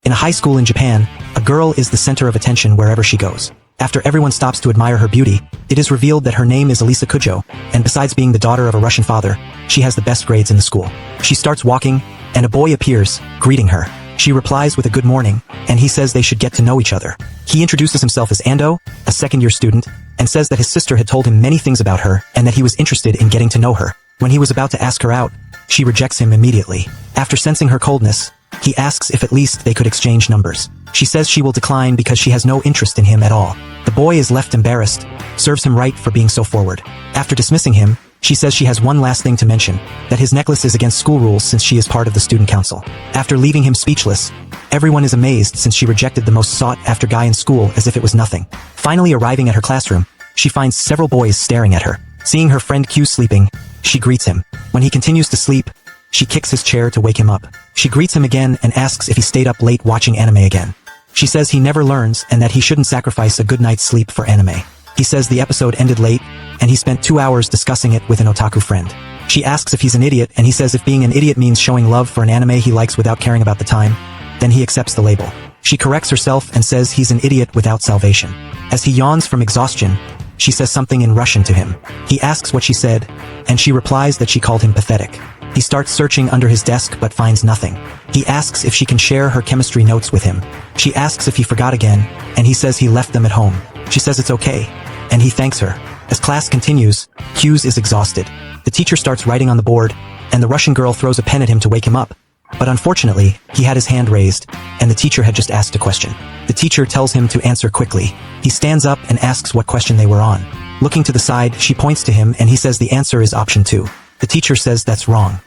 In a high school in Japan, a girl is the center of attention wherever she goes. After everyone stops to admire her beauty, it is revealed that her name is Elisa Kujo, and besides being the daughter of a Russian father, she has the best grades in the school. She starts walking, and a boy appears, greeting her. She replies with a good morning, and he says they should get to know each other. He introduces himself as Ando, a second-year student, and says that his sister had told him many things about her and that he was interested in getting to know her. When he was about to ask her out, she rejects him immediately. After sensing her coldness, he asks if at least they could exchange numbers. She says she will decline because she has no interest in him at all. The boy is left embarrassed, serves him right for being so forward. After dismissing him, she says she has one last thing to mention, that his necklace is against school rules since she is part of the student council. After leaving him speechless, everyone is amazed since she rejected the most sought-after guy in school as if it was nothing. Finally arriving at her classroom, she finds several boys staring at her. Seeing her friend Q sleeping, she greets him. When he continues to sleep, she kicks his chair to wake him up. She greets him again and asks if he stayed up late watching anime again. She says he never learns and that he shouldn't sacrifice a good night's sleep for anime. He says the episode ended late, and he spent 2 hours discussing it with an otaku friend. She asks if he's an idiot, and he says if being an idiot means showing love for an anime he likes without caring about the time, then he accepts the label. She corrects herself and says he's an idiot without salvation. As he yawns from exhaustion, she says something in Russian to him. He asks what she said, and she replies that she called him pathetic. He starts searching under his desk but finds nothing. He asks if she can share her chemistry notes with him. She asks if he forgot again, and he says he left them at home. She says it's okay, and he thanks her. As class continues, Q's is exhausted. The teacher starts writing on the board, and the Russian girl throws a pen at him to wake him up. But unfortunately, he had his hand raised, and the teacher had just asked a question. The teacher tells him to answer quickly. He stands up and asks what question they were on. Looking to the side, she points to him and he says the answer is option 2. The teacher says that's wrong.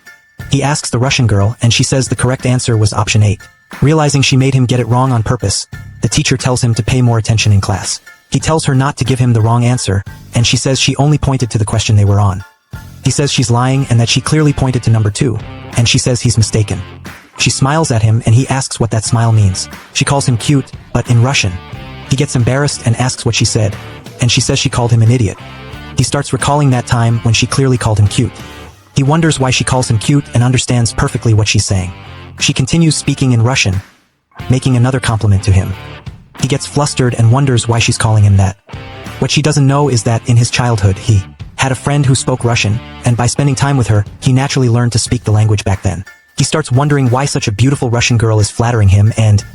He asks the Russian girl and she says the correct answer was option 8. Realizing she made him get it wrong on purpose, the teacher tells him to pay more attention in class. He tells her not to give him the wrong answer, and she says she only pointed to the question they were on. He says she's lying and that she clearly pointed to number 2, and she says he's mistaken. She smiles at him and he asks what that smile means. She calls him cute, but in Russian. He gets embarrassed and asks what she said, and she says she called him an idiot. He starts recalling that time when she clearly called him cute. He wonders why she calls him cute and understands perfectly what she's saying. She continues speaking in Russian, making another compliment to him. He gets flustered and wonders why she's calling him that. What she doesn't know is that in his childhood he had a friend who spoke Russian, and by spending time with her, he naturally learned to speak the language back then. He starts wondering why such a beautiful Russian girl is flattering him, and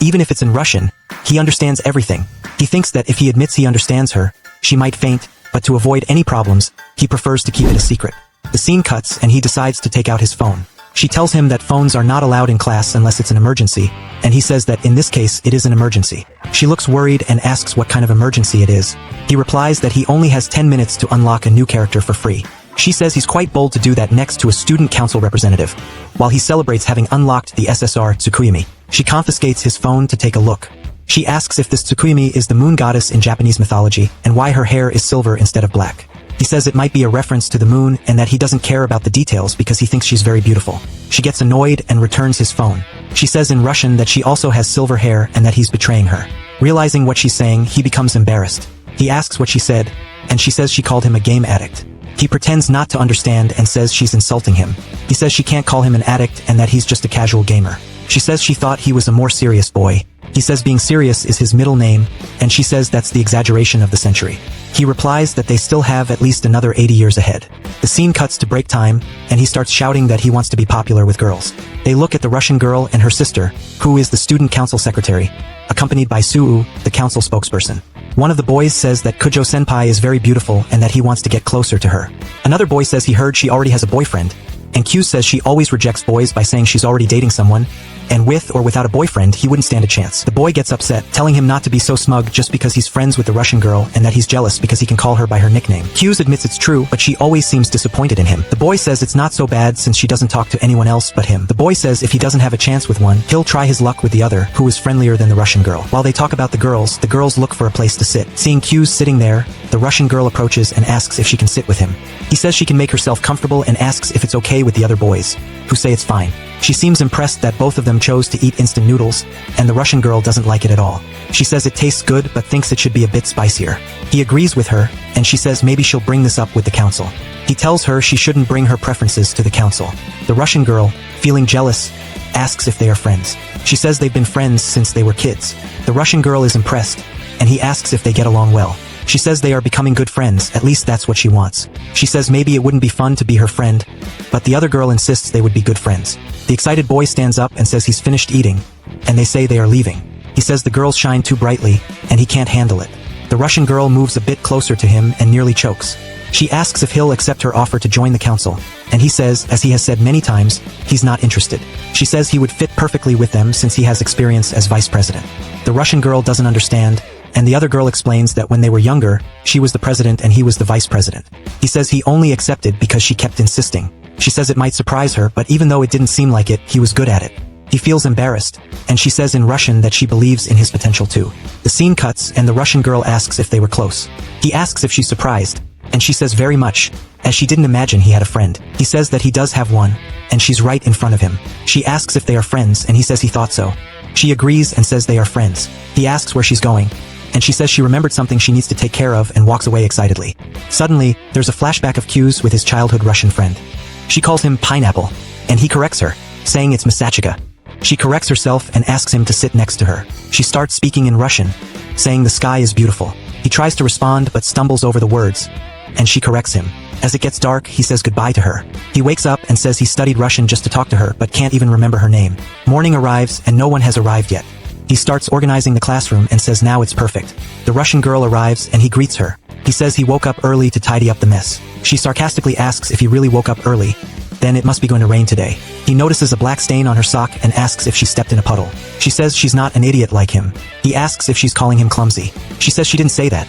even if it's in Russian, he understands everything. He thinks that if he admits he understands her, she might faint, but to avoid any problems, he prefers to keep it a secret. The scene cuts and he decides to take out his phone. She tells him that phones are not allowed in class unless it's an emergency, and he says that in this case it is an emergency. She looks worried and asks what kind of emergency it is. He replies that he only has 10 minutes to unlock a new character for free. She says he's quite bold to do that next to a student council representative, while he celebrates having unlocked the SSR Tsukuyumi. She confiscates his phone to take a look. She asks if this Tsukuyumi is the moon goddess in Japanese mythology, and why her hair is silver instead of black. He says it might be a reference to the moon and that he doesn't care about the details because he thinks she's very beautiful. She gets annoyed and returns his phone. She says in Russian that she also has silver hair and that he's betraying her. Realizing what she's saying, he becomes embarrassed. He asks what she said, and she says she called him a game addict. He pretends not to understand and says she's insulting him. He says she can't call him an addict and that he's just a casual gamer. She says she thought he was a more serious boy. He says being serious is his middle name, and she says that's the exaggeration of the century. He replies that they still have at least another 80 years ahead. The scene cuts to break time, and he starts shouting that he wants to be popular with girls. They look at the Russian girl and her sister, who is the student council secretary, accompanied by Suu, the council spokesperson. One of the boys says that Kujo-senpai is very beautiful and that he wants to get closer to her. Another boy says he heard she already has a boyfriend, and Q says she always rejects boys by saying she's already dating someone, and with or without a boyfriend, he wouldn't stand a chance. The boy gets upset, telling him not to be so smug just because he's friends with the Russian girl and that he's jealous because he can call her by her nickname. Q's admits it's true, but she always seems disappointed in him. The boy says it's not so bad since she doesn't talk to anyone else but him. The boy says if he doesn't have a chance with one, he'll try his luck with the other, who is friendlier than the Russian girl. While they talk about the girls look for a place to sit. Seeing Q's sitting there, the Russian girl approaches and asks if she can sit with him. He says she can make herself comfortable and asks if it's okay with the other boys, who say it's fine. She seems impressed that both of them chose to eat instant noodles, and the Russian girl doesn't like it at all. She says it tastes good but thinks it should be a bit spicier. He agrees with her, and she says maybe she'll bring this up with the council. He tells her she shouldn't bring her preferences to the council. The Russian girl, feeling jealous, asks if they are friends. She says they've been friends since they were kids. The Russian girl is impressed, and he asks if they get along well. She says they are becoming good friends, at least that's what she wants. She says maybe it wouldn't be fun to be her friend, but the other girl insists they would be good friends. The excited boy stands up and says he's finished eating, and they say they are leaving. He says the girls shine too brightly, and he can't handle it. The Russian girl moves a bit closer to him and nearly chokes. She asks if he'll accept her offer to join the council, and he says, as he has said many times, he's not interested. She says he would fit perfectly with them since he has experience as vice president. The Russian girl doesn't understand, and the other girl explains that when they were younger, she was the president and he was the vice president. He says he only accepted because she kept insisting. She says it might surprise her, but even though it didn't seem like it, he was good at it. He feels embarrassed, and she says in Russian that she believes in his potential too. The scene cuts, and the Russian girl asks if they were close. He asks if she's surprised, and she says very much, as she didn't imagine he had a friend. He says that he does have one, and she's right in front of him. She asks if they are friends, and he says he thought so. She agrees and says they are friends. He asks where she's going, and she says she remembered something she needs to take care of and walks away excitedly. Suddenly, there's a flashback of Q's with his childhood Russian friend. She calls him pineapple, and he corrects her, saying it's Masachika. She corrects herself and asks him to sit next to her. She starts speaking in Russian, saying the sky is beautiful. He tries to respond but stumbles over the words, and she corrects him. As it gets dark, he says goodbye to her. He wakes up and says he studied Russian just to talk to her but can't even remember her name. Morning arrives and no one has arrived yet. He starts organizing the classroom and says now it's perfect. The Russian girl arrives and he greets her. He says he woke up early to tidy up the mess. She sarcastically asks if he really woke up early. Then it must be going to rain today. He notices a black stain on her sock and asks if she stepped in a puddle. She says she's not an idiot like him. He asks if she's calling him clumsy. She says she didn't say that.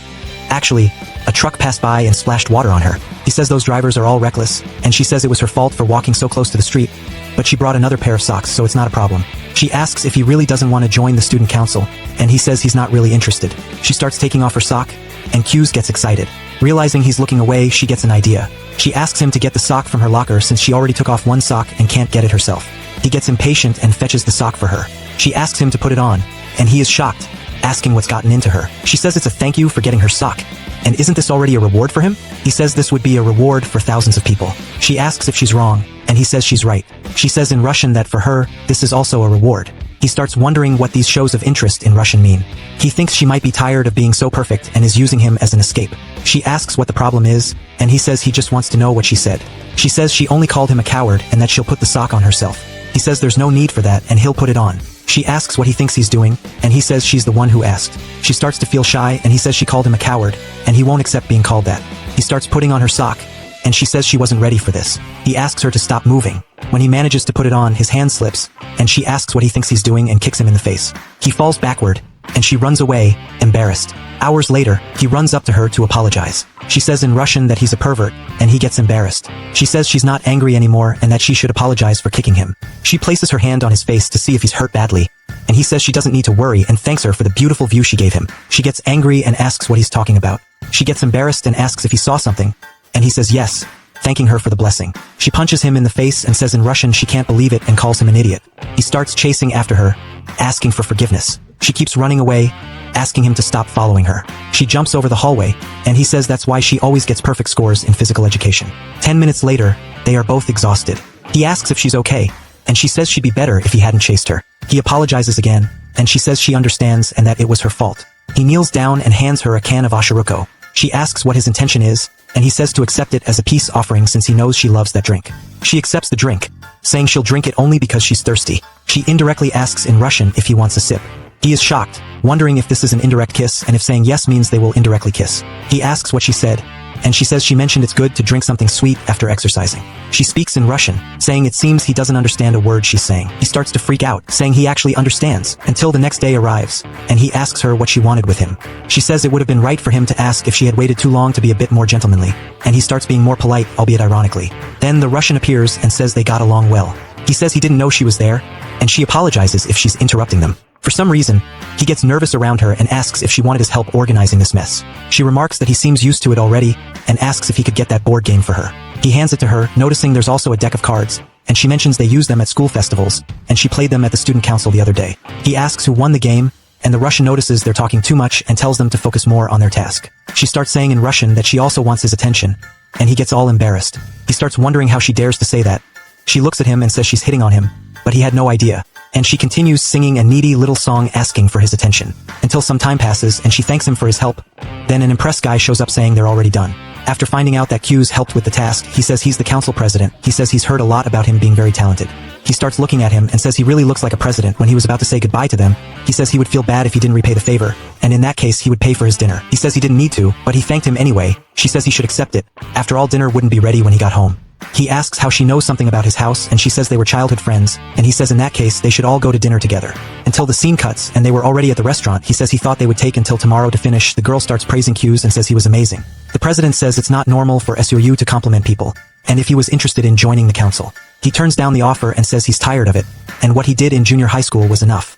Actually, a truck passed by and splashed water on her. He says those drivers are all reckless, and she says it was her fault for walking so close to the street, but she brought another pair of socks, so it's not a problem. She asks if he really doesn't want to join the student council, and he says he's not really interested. She starts taking off her sock, and Q's gets excited. Realizing he's looking away, she gets an idea. She asks him to get the sock from her locker since she already took off one sock and can't get it herself. He gets impatient and fetches the sock for her. She asks him to put it on, and he is shocked, asking what's gotten into her. She says it's a thank you for getting her sock. And isn't this already a reward for him? He says this would be a reward for thousands of people. She asks if she's wrong, and he says she's right. She says in Russian that for her, this is also a reward. He starts wondering what these shows of interest in Russian mean. He thinks she might be tired of being so perfect and is using him as an escape. She asks what the problem is, and he says he just wants to know what she said. She says she only called him a coward and that she'll put the sock on herself. He says there's no need for that and he'll put it on. She asks what he thinks he's doing, and he says she's the one who asked. She starts to feel shy, and he says she called him a coward, and he won't accept being called that. He starts putting on her sock, and she says she wasn't ready for this. He asks her to stop moving. When he manages to put it on, his hand slips, and she asks what he thinks he's doing and kicks him in the face. He falls backward, and she runs away, embarrassed. Hours later, he runs up to her to apologize. She says in Russian that he's a pervert, and he gets embarrassed. She says she's not angry anymore and that she should apologize for kicking him. She places her hand on his face to see if he's hurt badly, and he says she doesn't need to worry and thanks her for the beautiful view she gave him. She gets angry and asks what he's talking about. She gets embarrassed and asks if he saw something, and he says yes, thanking her for the blessing. She punches him in the face and says in Russian she can't believe it and calls him an idiot. He starts chasing after her, asking for forgiveness. She keeps running away, asking him to stop following her. She jumps over the hallway, and he says that's why she always gets perfect scores in physical education. 10 minutes later, they are both exhausted. He asks if she's okay, and she says she'd be better if he hadn't chased her. He apologizes again, and she says she understands and that it was her fault. He kneels down and hands her a can of ashiruko. She asks what his intention is, and he says to accept it as a peace offering since he knows she loves that drink. She accepts the drink, saying she'll drink it only because she's thirsty. She indirectly asks in Russian if he wants a sip. He is shocked, wondering if this is an indirect kiss and if saying yes means they will indirectly kiss. He asks what she said, and she says she mentioned it's good to drink something sweet after exercising. She speaks in Russian, saying it seems he doesn't understand a word she's saying. He starts to freak out, saying he actually understands, until the next day arrives, and he asks her what she wanted with him. She says it would have been right for him to ask if she had waited too long to be a bit more gentlemanly, and he starts being more polite, albeit ironically. Then the Russian appears and says they got along well. He says he didn't know she was there, and she apologizes if she's interrupting them. For some reason, He gets nervous around her and asks if she wanted his help organizing this mess. She remarks that he seems used to it already, and asks if he could get that board game for her. He hands it to her, noticing there's also a deck of cards, and she mentions they use them at school festivals, and she played them at the student council the other day. He asks who won the game, and the Russian notices they're talking too much and tells them to focus more on their task. She starts saying in Russian that she also wants his attention, and he gets all embarrassed. He starts wondering how she dares to say that. She looks at him and says she's hitting on him, but he had no idea. And she continues singing a needy little song asking for his attention, until some time passes and she thanks him for his help. Then an impressed guy shows up saying they're already done. After finding out that Q's helped with the task, he says he's the council president. He says he's heard a lot about him being very talented. He starts looking at him and says he really looks like a president. When he was about to say goodbye to them, he says he would feel bad if he didn't repay the favor, and in that case he would pay for his dinner. He says he didn't need to, but he thanked him anyway. She says he should accept it. After all, dinner wouldn't be ready when he got home. He asks how she knows something about his house, and she says they were childhood friends, and he says in that case they should all go to dinner together. Until the scene cuts, and they were already at the restaurant. He says he thought they would take until tomorrow to finish. The girl starts praising Q's and says he was amazing. The president says it's not normal for SEUS to compliment people, and if he was interested in joining the council. He turns down the offer and says he's tired of it, and what he did in junior high school was enough.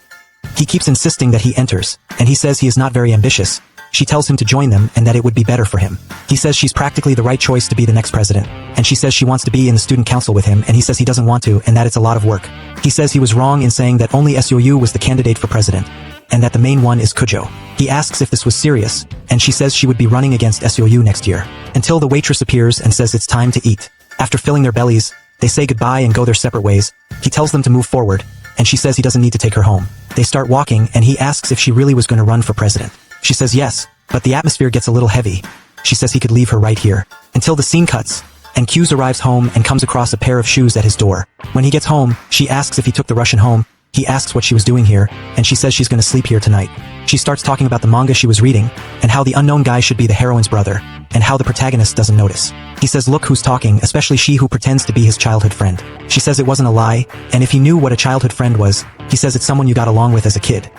He keeps insisting that he enters, and he says he is not very ambitious. She tells him to join them and that it would be better for him. He says she's practically the right choice to be the next president, and she says she wants to be in the student council with him, and he says he doesn't want to and that it's a lot of work. He says he was wrong in saying that only SEUS was the candidate for president, and that the main one is Kujo. He asks if this was serious, and she says she would be running against SEUS next year, until the waitress appears and says it's time to eat. After filling their bellies, they say goodbye and go their separate ways. He tells them to move forward, and she says he doesn't need to take her home. They start walking, and he asks if she really was going to run for president. She says yes, but the atmosphere gets a little heavy. She says he could leave her right here. Until the scene cuts, and Q's arrives home and comes across a pair of shoes at his door. When he gets home, she asks if he took the Russian home. He asks what she was doing here, and she says she's going to sleep here tonight. She starts talking about the manga she was reading, and how the unknown guy should be the heroine's brother, and how the protagonist doesn't notice. He says look who's talking, especially she who pretends to be his childhood friend. She says it wasn't a lie, and if he knew what a childhood friend was, he says it's someone you got along with as a kid.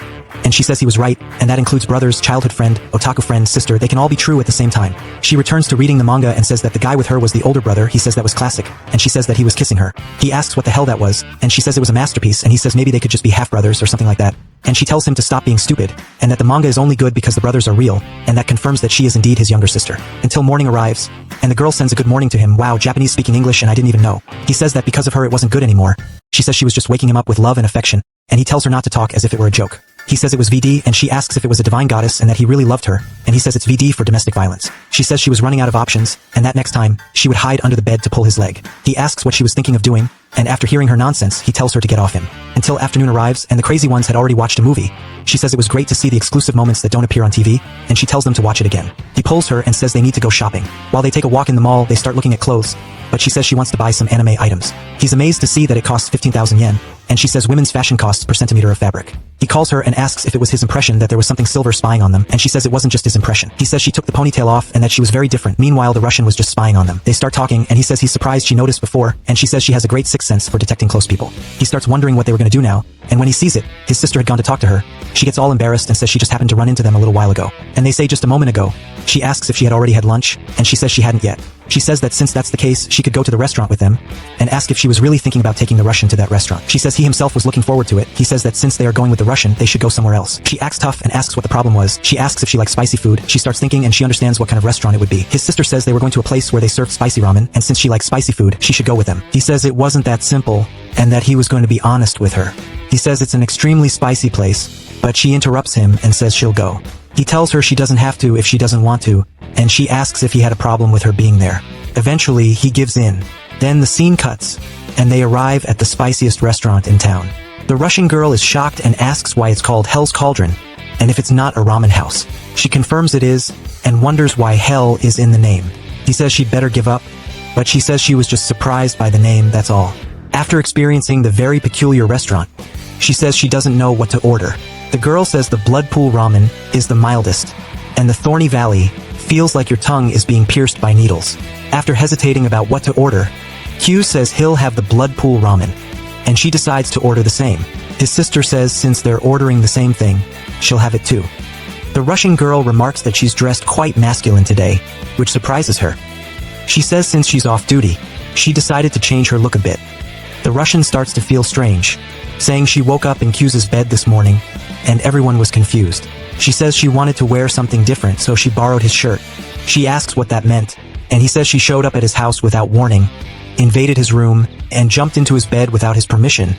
And she says he was right, and that includes brothers, childhood friend, otaku friend, sister. They can all be true at the same time. She returns to reading the manga and says that the guy with her was the older brother. He says that was classic, and she says that he was kissing her. He asks what the hell that was, and she says it was a masterpiece, and he says maybe they could just be half-brothers or something like that. And she tells him to stop being stupid, and that the manga is only good because the brothers are real, and that confirms that she is indeed his younger sister. Until morning arrives, and the girl sends a good morning to him. Wow, Japanese speaking English and I didn't even know. He says that because of her it wasn't good anymore. She says she was just waking him up with love and affection, and he tells her not to talk as if it were a joke. He says it was VD, and she asks if it was a divine goddess and that he really loved her, and he says it's VD for domestic violence. She says she was running out of options, and that next time, she would hide under the bed to pull his leg. He asks what she was thinking of doing, and after hearing her nonsense, he tells her to get off him. Until afternoon arrives, and the crazy ones had already watched a movie. She says it was great to see the exclusive moments that don't appear on TV, and she tells them to watch it again. He pulls her and says they need to go shopping. While they take a walk in the mall, they start looking at clothes, but she says she wants to buy some anime items. He's amazed to see that it costs 15,000 yen, and she says women's fashion costs per centimeter of fabric. He calls her and asks if it was his impression that there was something silver spying on them, and she says it wasn't just his impression. He says she took the ponytail off and that she was very different. Meanwhile, the Russian was just spying on them. They start talking, and he says he's surprised she noticed before, and she says she has a great sixth sense for detecting close people. He starts wondering what they were going to do now, and when he sees it, his sister had gone to talk to her. She gets all embarrassed and says she just happened to run into them a little while ago. And they say just a moment ago. She asks if she had already had lunch, and she says she hadn't yet. She says that since that's the case, she could go to the restaurant with them, and ask if she was really thinking about taking the Russian to that restaurant. She says he himself was looking forward to it. He says that since they are going with the Russian, they should go somewhere else. She acts tough and asks what the problem was. She asks if she likes spicy food. She starts thinking and she understands what kind of restaurant it would be. His sister says they were going to a place where they served spicy ramen, and since she likes spicy food, she should go with them. He says it wasn't that simple, and that he was going to be honest with her. He says it's an extremely spicy place, but she interrupts him and says she'll go. He tells her she doesn't have to if she doesn't want to, and she asks if he had a problem with her being there. Eventually, he gives in. Then the scene cuts, and they arrive at the spiciest restaurant in town. The Russian girl is shocked and asks why it's called Hell's Cauldron, and if it's not a ramen house. She confirms it is, and wonders why hell is in the name. He says she'd better give up, but she says she was just surprised by the name, that's all. After experiencing the very peculiar restaurant, she says she doesn't know what to order. The girl says the blood pool ramen is the mildest, and the thorny valley feels like your tongue is being pierced by needles. After hesitating about what to order, Q says he'll have the blood pool ramen, and she decides to order the same. His sister says since they're ordering the same thing, she'll have it too. The Russian girl remarks that she's dressed quite masculine today, which surprises her. She says since she's off duty, she decided to change her look a bit. The Russian starts to feel strange, saying she woke up in Q's bed this morning, and everyone was confused. She says she wanted to wear something different, so she borrowed his shirt. She asks what that meant, and he says she showed up at his house without warning, invaded his room, and jumped into his bed without his permission,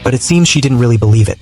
but it seems she didn't really believe it.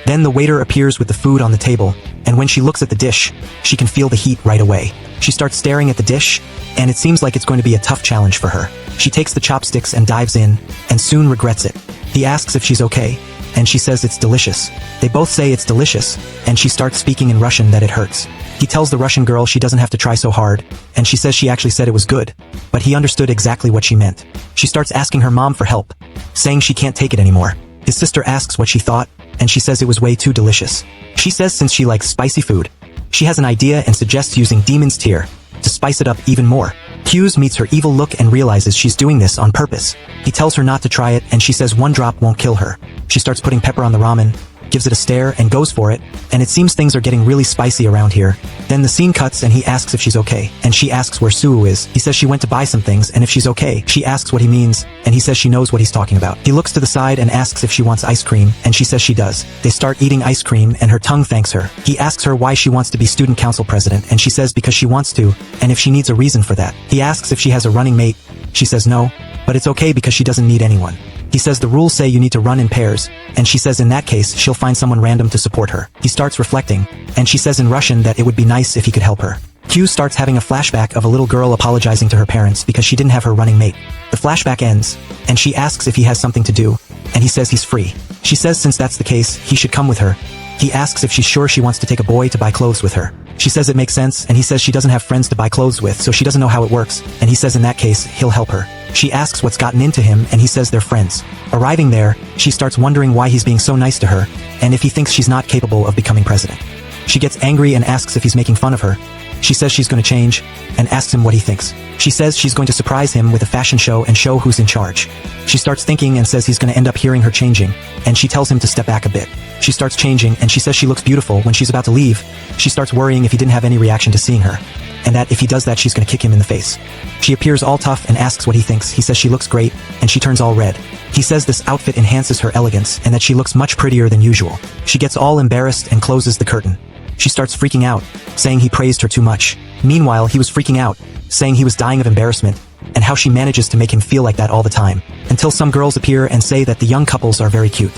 Then the waiter appears with the food on the table, and when she looks at the dish, she can feel the heat right away. She starts staring at the dish, and it seems like it's going to be a tough challenge for her. She takes the chopsticks and dives in, and soon regrets it. He asks if she's okay, and she says it's delicious. They both say it's delicious, and she starts speaking in Russian that it hurts. He tells the Russian girl she doesn't have to try so hard, and she says she actually said it was good, but he understood exactly what she meant. She starts asking her mom for help, saying she can't take it anymore. His sister asks what she thought, and she says it was way too delicious. She says since she likes spicy food, she has an idea and suggests using Demon's Tear to spice it up even more. Hughes meets her evil look and realizes she's doing this on purpose. He tells her not to try it, and she says one drop won't kill her. She starts putting pepper on the ramen, gives it a stare, and goes for it, and it seems things are getting really spicy around here. Then the scene cuts and he asks if she's okay, and she asks where Sue is. He says she went to buy some things, and if she's okay. She asks what he means, and he says she knows what he's talking about. He looks to the side and asks if she wants ice cream, and she says she does. They start eating ice cream, and her tongue thanks her. He asks her why she wants to be student council president, and she says because she wants to, and if she needs a reason for that. He asks if she has a running mate. She says no, but it's okay because she doesn't need anyone. He says the rules say you need to run in pairs, and she says in that case she'll find someone random to support her. He starts reflecting, and she says in Russian that it would be nice if he could help her. Q starts having a flashback of a little girl apologizing to her parents because she didn't have her running mate. The flashback ends, and she asks if he has something to do, and he says he's free. She says since that's the case, he should come with her. He asks if she's sure she wants to take a boy to buy clothes with her. She says it makes sense, and he says she doesn't have friends to buy clothes with, so she doesn't know how it works, and he says in that case, he'll help her. She asks what's gotten into him, and he says they're friends. Arriving there, she starts wondering why he's being so nice to her, and if he thinks she's not capable of becoming president. She gets angry and asks if he's making fun of her. She says she's going to change, and asks him what he thinks. She says she's going to surprise him with a fashion show and show who's in charge. She starts thinking and says he's going to end up hearing her changing, and she tells him to step back a bit. She starts changing, and she says she looks beautiful. When she's about to leave, she starts worrying if he didn't have any reaction to seeing her, and that if he does that she's going to kick him in the face. She appears all tough and asks what he thinks. He says she looks great, and she turns all red. He says this outfit enhances her elegance and that she looks much prettier than usual. She gets all embarrassed and closes the curtain. She starts freaking out, saying he praised her too much. Meanwhile, he was freaking out, saying he was dying of embarrassment, and how she manages to make him feel like that all the time, until some girls appear and say that the young couples are very cute.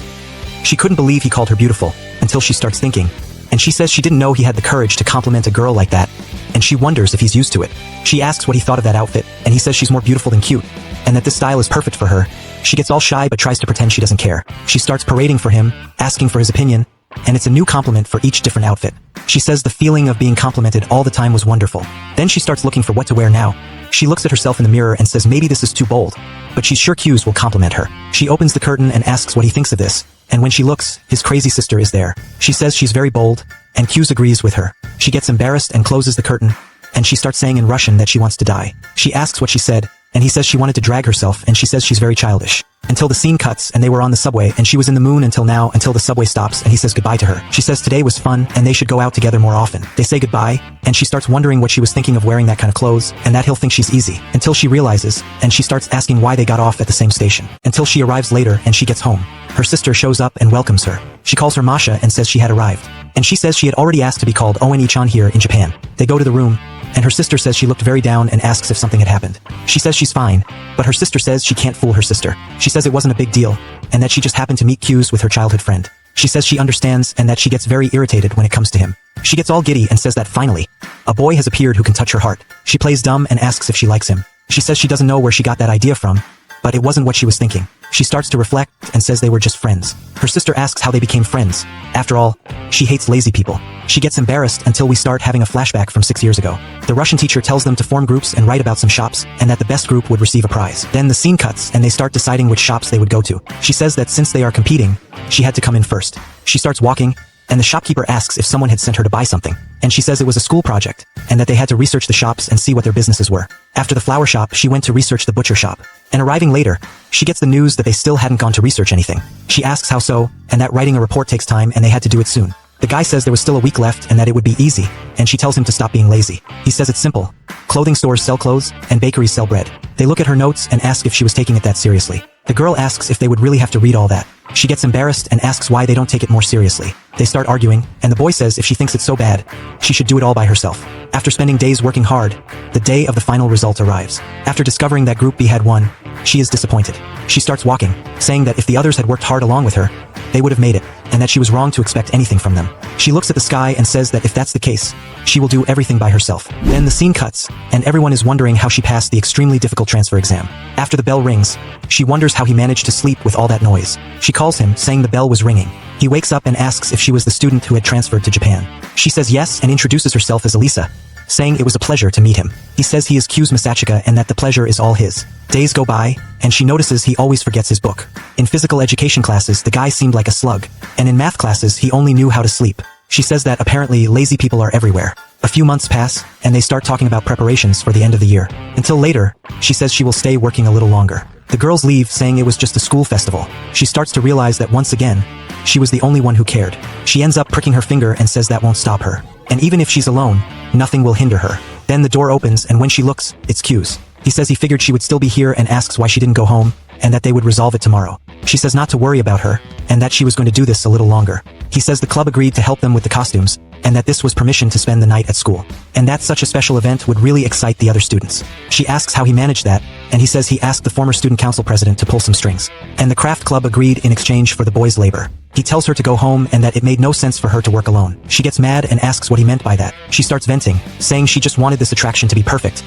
She couldn't believe he called her beautiful, until she starts thinking, and she says she didn't know he had the courage to compliment a girl like that, and she wonders if he's used to it. She asks what he thought of that outfit, and he says she's more beautiful than cute, and that this style is perfect for her. She gets all shy but tries to pretend she doesn't care. She starts parading for him, asking for his opinion, and it's a new compliment for each different outfit. She says the feeling of being complimented all the time was wonderful. Then she starts looking for what to wear now. She looks at herself in the mirror and says maybe this is too bold, but she's sure Hughes will compliment her. She opens the curtain and asks what he thinks of this, and when she looks, his crazy sister is there. She says she's very bold, and Hughes agrees with her. She gets embarrassed and closes the curtain, and she starts saying in Russian that she wants to die. She asks what she said, and he says she wanted to drag herself, and she says she's very childish. Until the scene cuts, and they were on the subway, and she was in the moon until now, until the subway stops, and he says goodbye to her. She says today was fun, and they should go out together more often. They say goodbye, and she starts wondering what she was thinking of wearing that kind of clothes, and that he'll think she's easy. Until she realizes, and she starts asking why they got off at the same station. Until she arrives later, and she gets home. Her sister shows up and welcomes her. She calls her Masha and says she had arrived. And she says she had already asked to be called Oni-chan here in Japan. They go to the room, and her sister says she looked very down and asks if something had happened. She says she's fine, but her sister says she can't fool her sister. She says it wasn't a big deal, and that she just happened to meet Hughes with her childhood friend. She says she understands and that she gets very irritated when it comes to him. She gets all giddy and says that finally, a boy has appeared who can touch her heart. She plays dumb and asks if she likes him. She says she doesn't know where she got that idea from, but it wasn't what she was thinking. She starts to reflect and says they were just friends. Her sister asks how they became friends. After all, she hates lazy people. She gets embarrassed until we start having a flashback from 6 years ago. The Russian teacher tells them to form groups and write about some shops, and that the best group would receive a prize. Then the scene cuts, and they start deciding which shops they would go to. She says that since they are competing, she had to come in first. She starts walking, and the shopkeeper asks if someone had sent her to buy something, and she says it was a school project, and that they had to research the shops and see what their businesses were. After the flower shop, she went to research the butcher shop, and arriving later, she gets the news that they still hadn't gone to research anything. She asks how so, and that writing a report takes time and they had to do it soon. The guy says there was still a week left and that it would be easy, and she tells him to stop being lazy. He says it's simple. Clothing stores sell clothes, and bakeries sell bread. They look at her notes and ask if she was taking it that seriously. The girl asks if they would really have to read all that. She gets embarrassed and asks why they don't take it more seriously. They start arguing, and the boy says if she thinks it's so bad, she should do it all by herself. After spending days working hard, the day of the final result arrives. After discovering that Group B had won, she is disappointed. She starts walking, saying that if the others had worked hard along with her, they would have made it, and that she was wrong to expect anything from them. She looks at the sky and says that if that's the case, she will do everything by herself. Then the scene cuts, and everyone is wondering how she passed the extremely difficult transfer exam. After the bell rings, she wonders how he managed to sleep with all that noise. She calls him, saying the bell was ringing. He wakes up and asks if she was the student who had transferred to Japan. She says yes and introduces herself as Elisa, saying it was a pleasure to meet him. He says he is Q's Masachika and that the pleasure is all his. Days go by, and she notices he always forgets his book. In physical education classes, the guy seemed like a slug, and in math classes, he only knew how to sleep. She says that apparently lazy people are everywhere. A few months pass, and they start talking about preparations for the end of the year. Until later, she says she will stay working a little longer. The girls leave, saying it was just a school festival. She starts to realize that once again, she was the only one who cared. She ends up pricking her finger and says that won't stop her. And even if she's alone, nothing will hinder her. Then the door opens, and when she looks, it's Q's. He says he figured she would still be here and asks why she didn't go home, and that they would resolve it tomorrow. She says not to worry about her, and that she was going to do this a little longer. He says the club agreed to help them with the costumes, and that this was permission to spend the night at school, and that such a special event would really excite the other students. She asks how he managed that, and he says he asked the former student council president to pull some strings, and the craft club agreed in exchange for the boys' labor. He tells her to go home and that it made no sense for her to work alone. She gets mad and asks what he meant by that. She starts venting, saying she just wanted this attraction to be perfect,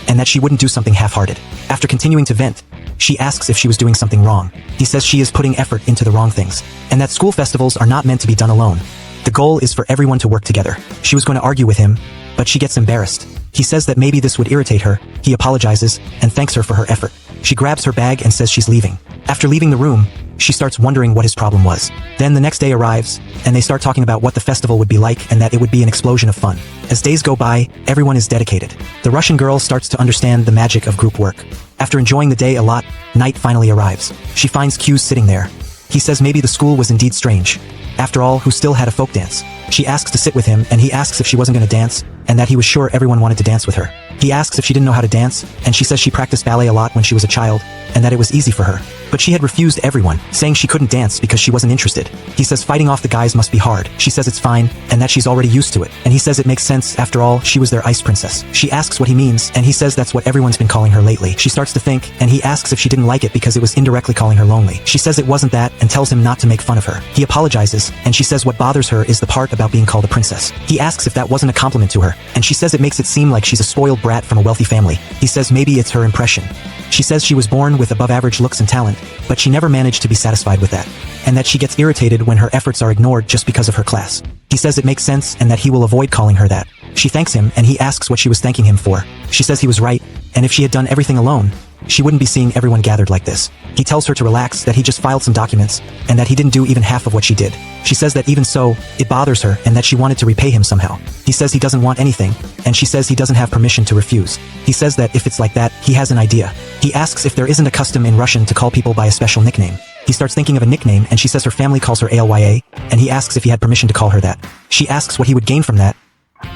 and that she wouldn't do something half-hearted. After continuing to vent, she asks if she was doing something wrong. He says she is putting effort into the wrong things, and that school festivals are not meant to be done alone. The goal is for everyone to work together. She was going to argue with him, but she gets embarrassed. He says that maybe this would irritate her. He apologizes and thanks her for her effort. She grabs her bag and says she's leaving. After leaving the room, she starts wondering what his problem was. Then the next day arrives, and they start talking about what the festival would be like and that it would be an explosion of fun. As days go by, everyone is dedicated. The Russian girl starts to understand the magic of group work. After enjoying the day a lot, night finally arrives. She finds Q sitting there. He says maybe the school was indeed strange. After all, who still had a folk dance? She asks to sit with him, and he asks if she wasn't going to dance, and that he was sure everyone wanted to dance with her. He asks if she didn't know how to dance, and she says she practiced ballet a lot when she was a child, and that it was easy for her. But she had refused everyone, saying she couldn't dance because she wasn't interested. He says fighting off the guys must be hard. She says it's fine, and that she's already used to it. And he says it makes sense, after all, she was their ice princess. She asks what he means, and he says that's what everyone's been calling her lately. She starts to think, and he asks if she didn't like it because it was indirectly calling her lonely. She says it wasn't that, and tells him not to make fun of her. He apologizes, and she says what bothers her is the part about being called a princess. He asks if that wasn't a compliment to her, and she says it makes it seem like she's a spoiled brat from a wealthy family. He says maybe it's her impression. She says she was born with above-average looks and talent, but she never managed to be satisfied with that, and that she gets irritated when her efforts are ignored just because of her class. He says it makes sense and that he will avoid calling her that. She thanks him, and he asks what she was thanking him for. She says he was right, and if she had done everything alone, she wouldn't be seeing everyone gathered like this. He tells her to relax, that he just filed some documents, and that he didn't do even half of what she did. She says that even so, it bothers her and that she wanted to repay him somehow. He says he doesn't want anything, and she says he doesn't have permission to refuse. He says that if it's like that, he has an idea. He asks if there isn't a custom in Russian to call people by a special nickname. He starts thinking of a nickname, and she says her family calls her Alya, and he asks if he had permission to call her that. She asks what he would gain from that,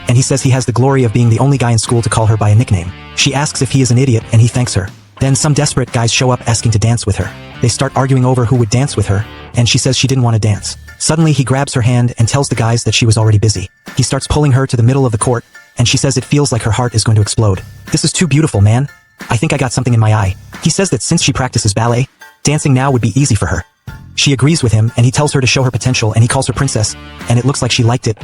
and he says he has the glory of being the only guy in school to call her by a nickname. She asks if he is an idiot, and he thanks her. Then some desperate guys show up asking to dance with her. They start arguing over who would dance with her, and she says she didn't want to dance. Suddenly he grabs her hand and tells the guys that she was already busy. He starts pulling her to the middle of the court, and she says it feels like her heart is going to explode. This is too beautiful, man. I think I got something in my eye. He says that since she practices ballet, dancing now would be easy for her. She agrees with him, and he tells her to show her potential, and he calls her princess, and it looks like she liked it.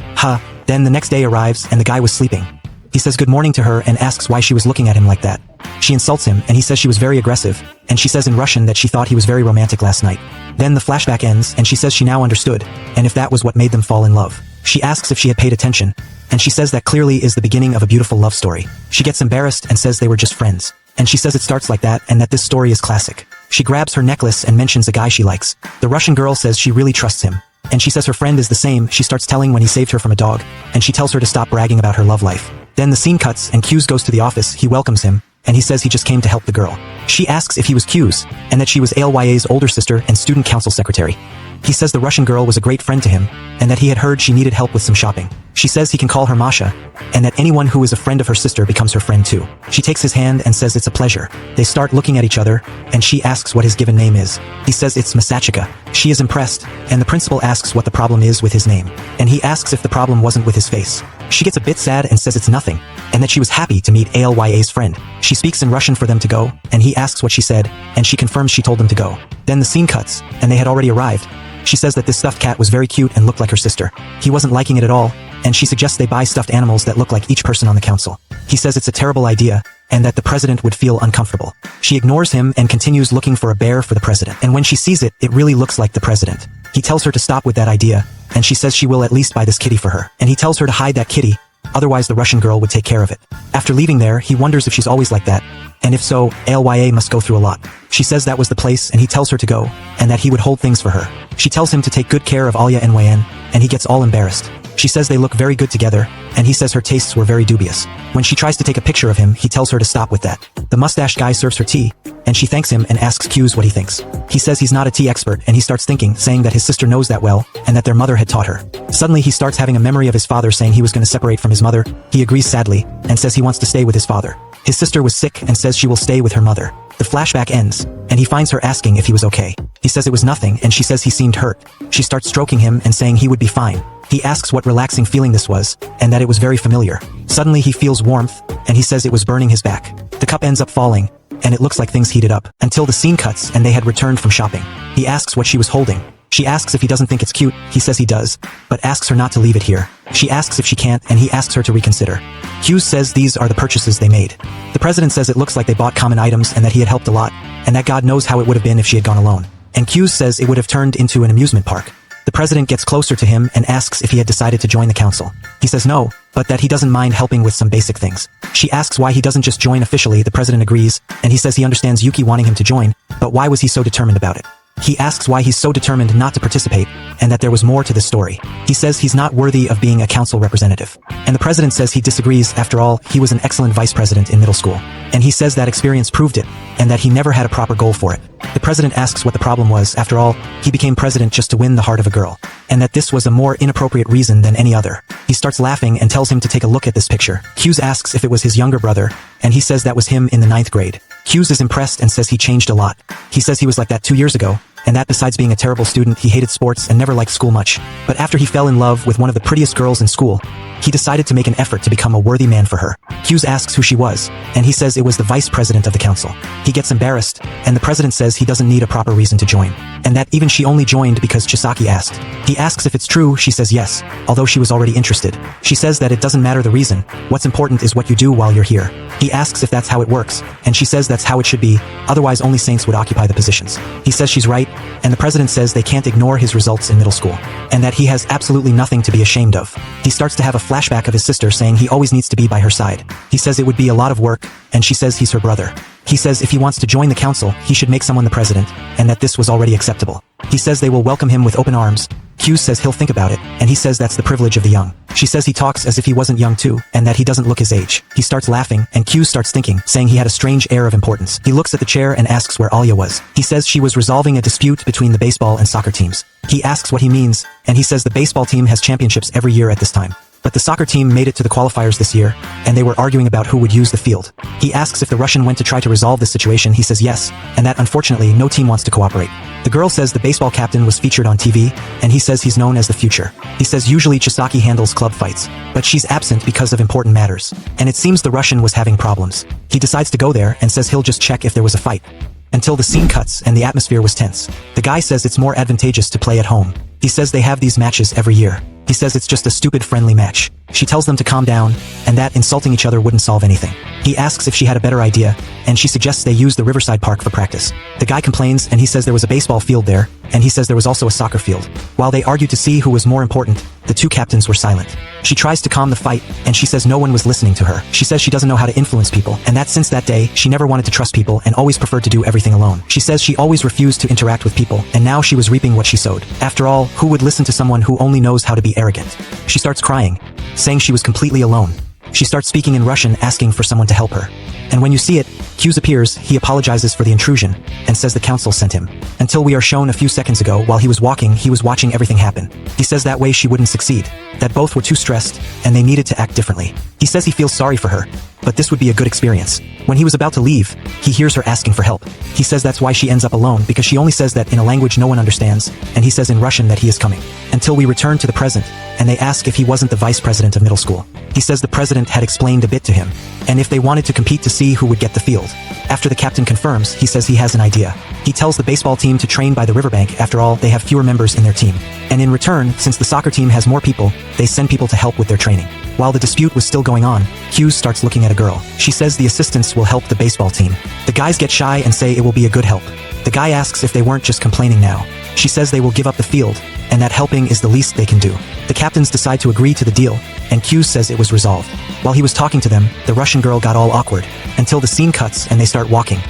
Then the next day arrives, and the guy was sleeping. He says good morning to her and asks why she was looking at him like that. She insults him, and he says she was very aggressive, and she says in Russian that she thought he was very romantic last night. Then the flashback ends, and she says she now understood, and if that was what made them fall in love. She asks if she had paid attention, and she says that clearly is the beginning of a beautiful love story. She gets embarrassed and says they were just friends, and she says it starts like that and that this story is classic. She grabs her necklace and mentions a guy she likes. The Russian girl says she really trusts him, and she says her friend is the same. She starts telling when he saved her from a dog, and she tells her to stop bragging about her love life. Then the scene cuts, and Q's goes to the office. He welcomes him, and he says he just came to help the girl. She asks if he was Q's, and that she was Alya's older sister and student council secretary. He says the Russian girl was a great friend to him, and that he had heard she needed help with some shopping. She says he can call her Masha, and that anyone who is a friend of her sister becomes her friend too. She takes his hand and says it's a pleasure. They start looking at each other, and she asks what his given name is. He says it's Masachika. She is impressed, and the principal asks what the problem is with his name. And he asks if the problem wasn't with his face. She gets a bit sad and says it's nothing, and that she was happy to meet Alya's friend. She speaks in Russian for them to go, and he asks what she said, and she confirms she told them to go. Then the scene cuts, and they had already arrived. She says that this stuffed cat was very cute and looked like her sister. He wasn't liking it at all, and she suggests they buy stuffed animals that look like each person on the council. He says it's a terrible idea, and that the president would feel uncomfortable. She ignores him and continues looking for a bear for the president. And when she sees it, it really looks like the president. He tells her to stop with that idea, and she says she will at least buy this kitty for her. And he tells her to hide that kitty, otherwise the Russian girl would take care of it. After leaving there, he wonders if she's always like that, and if so, Alya must go through a lot. She says that was the place, and he tells her to go, and that he would hold things for her. She tells him to take good care of Alya Nyn, and he gets all embarrassed. She says they look very good together, and he says her tastes were very dubious. When she tries to take a picture of him, he tells her to stop with that. The mustached guy serves her tea, and she thanks him and asks Q's what he thinks. He says he's not a tea expert, and he starts thinking, saying that his sister knows that well, and that their mother had taught her. Suddenly he starts having a memory of his father saying he was going to separate from his mother. He agrees sadly, and says he wants to stay with his father. His sister was sick and says she will stay with her mother. The flashback ends, and he finds her asking if he was okay. He says it was nothing, and she says he seemed hurt. She starts stroking him and saying he would be fine. He asks what relaxing feeling this was, and that it was very familiar. Suddenly he feels warmth, and he says it was burning his back. The cup ends up falling, and it looks like things heated up, until the scene cuts and they had returned from shopping. He asks what she was holding. She asks if he doesn't think it's cute. He says he does, but asks her not to leave it here. She asks if she can't, and he asks her to reconsider. Hughes says these are the purchases they made. The president says it looks like they bought common items and that he had helped a lot, and that God knows how it would have been if she had gone alone. And Hughes says it would have turned into an amusement park. The president gets closer to him and asks if he had decided to join the council. He says no, but that he doesn't mind helping with some basic things. She asks why he doesn't just join officially. The president agrees, and he says he understands Yuki wanting him to join, but why was he so determined about it? He asks why he's so determined not to participate, and that there was more to the story. He says he's not worthy of being a council representative. And the president says he disagrees. After all, he was an excellent vice president in middle school. And he says that experience proved it, and that he never had a proper goal for it. The president asks what the problem was. After all, he became president just to win the heart of a girl, and that this was a more inappropriate reason than any other. He starts laughing and tells him to take a look at this picture. Hughes asks if it was his younger brother, and he says that was him in the 9th grade. Hughes is impressed and says he changed a lot. He says he was like that 2 years ago, and that besides being a terrible student, he hated sports and never liked school much. But after he fell in love with one of the prettiest girls in school, he decided to make an effort to become a worthy man for her. Hughes asks who she was, and he says it was the vice president of the council. He gets embarrassed, and the president says he doesn't need a proper reason to join, and that even she only joined because Chisaki asked. He asks if it's true. She says yes, although she was already interested. She says that it doesn't matter the reason, what's important is what you do while you're here. He asks if that's how it works, and she says that's how it should be, otherwise only saints would occupy the positions. He says she's right, and the president says they can't ignore his results in middle school, and that he has absolutely nothing to be ashamed of. He starts to have a flashback of his sister saying he always needs to be by her side. He says it would be a lot of work, and she says he's her brother. He says if he wants to join the council, he should make someone the president, and that this was already acceptable. He says they will welcome him with open arms. Hughes says he'll think about it, and he says that's the privilege of the young. She says he talks as if he wasn't young too, and that he doesn't look his age. He starts laughing, and Hughes starts thinking, saying he had a strange air of importance. He looks at the chair and asks where Alya was. He says she was resolving a dispute between the baseball and soccer teams. He asks what he means, and he says the baseball team has championships every year at this time. But the soccer team made it to the qualifiers this year, and they were arguing about who would use the field. He asks if the Russian went to try to resolve the situation. He says yes, and that unfortunately no team wants to cooperate. The girl says the baseball captain was featured on TV, and he says he's known as the future. He says usually Chisaki handles club fights, but she's absent because of important matters, and it seems the Russian was having problems. He decides to go there and says he'll just check if there was a fight. Until the scene cuts and the atmosphere was tense. The guy says it's more advantageous to play at home. He says they have these matches every year. He says it's just a stupid friendly match. She tells them to calm down, and that insulting each other wouldn't solve anything. He asks if she had a better idea, and she suggests they use the Riverside Park for practice. The guy complains, and he says there was a baseball field there, and he says there was also a soccer field. While they argued to see who was more important, the two captains were silent. She tries to calm the fight, and she says no one was listening to her. She says she doesn't know how to influence people, and that since that day, she never wanted to trust people and always preferred to do everything alone. She says she always refused to interact with people, and now she was reaping what she sowed. After all, who would listen to someone who only knows how to be arrogant? She starts crying, saying she was completely alone. She starts speaking in Russian, asking for someone to help her. And when you see it, Q's appears, he apologizes for the intrusion, and says the council sent him. Until we are shown a few seconds ago while he was watching everything happen. He says that way she wouldn't succeed, that both were too stressed, and they needed to act differently. He says he feels sorry for her, but this would be a good experience. When he was about to leave, he hears her asking for help. He says that's why she ends up alone because she only says that in a language no one understands, and he says in Russian that he is coming. Until we return to the present, and they ask if he wasn't the vice president of middle school. He says the president had explained a bit to him, and if they wanted to compete to see who would get the field. After the captain confirms, he says he has an idea. He tells the baseball team to train by the riverbank. After all, they have fewer members in their team. And in return, since the soccer team has more people, they send people to help with their training. While the dispute was still going on, Hughes starts looking at a girl. She says the assistants will help the baseball team. The guys get shy and say it will be a good help. The guy asks if they weren't just complaining now. She says they will give up the field, and that helping is the least they can do. The captains decide to agree to the deal, and Hughes says it was resolved. While he was talking to them, the Russian girl got all awkward, until the scene cuts and they start walking.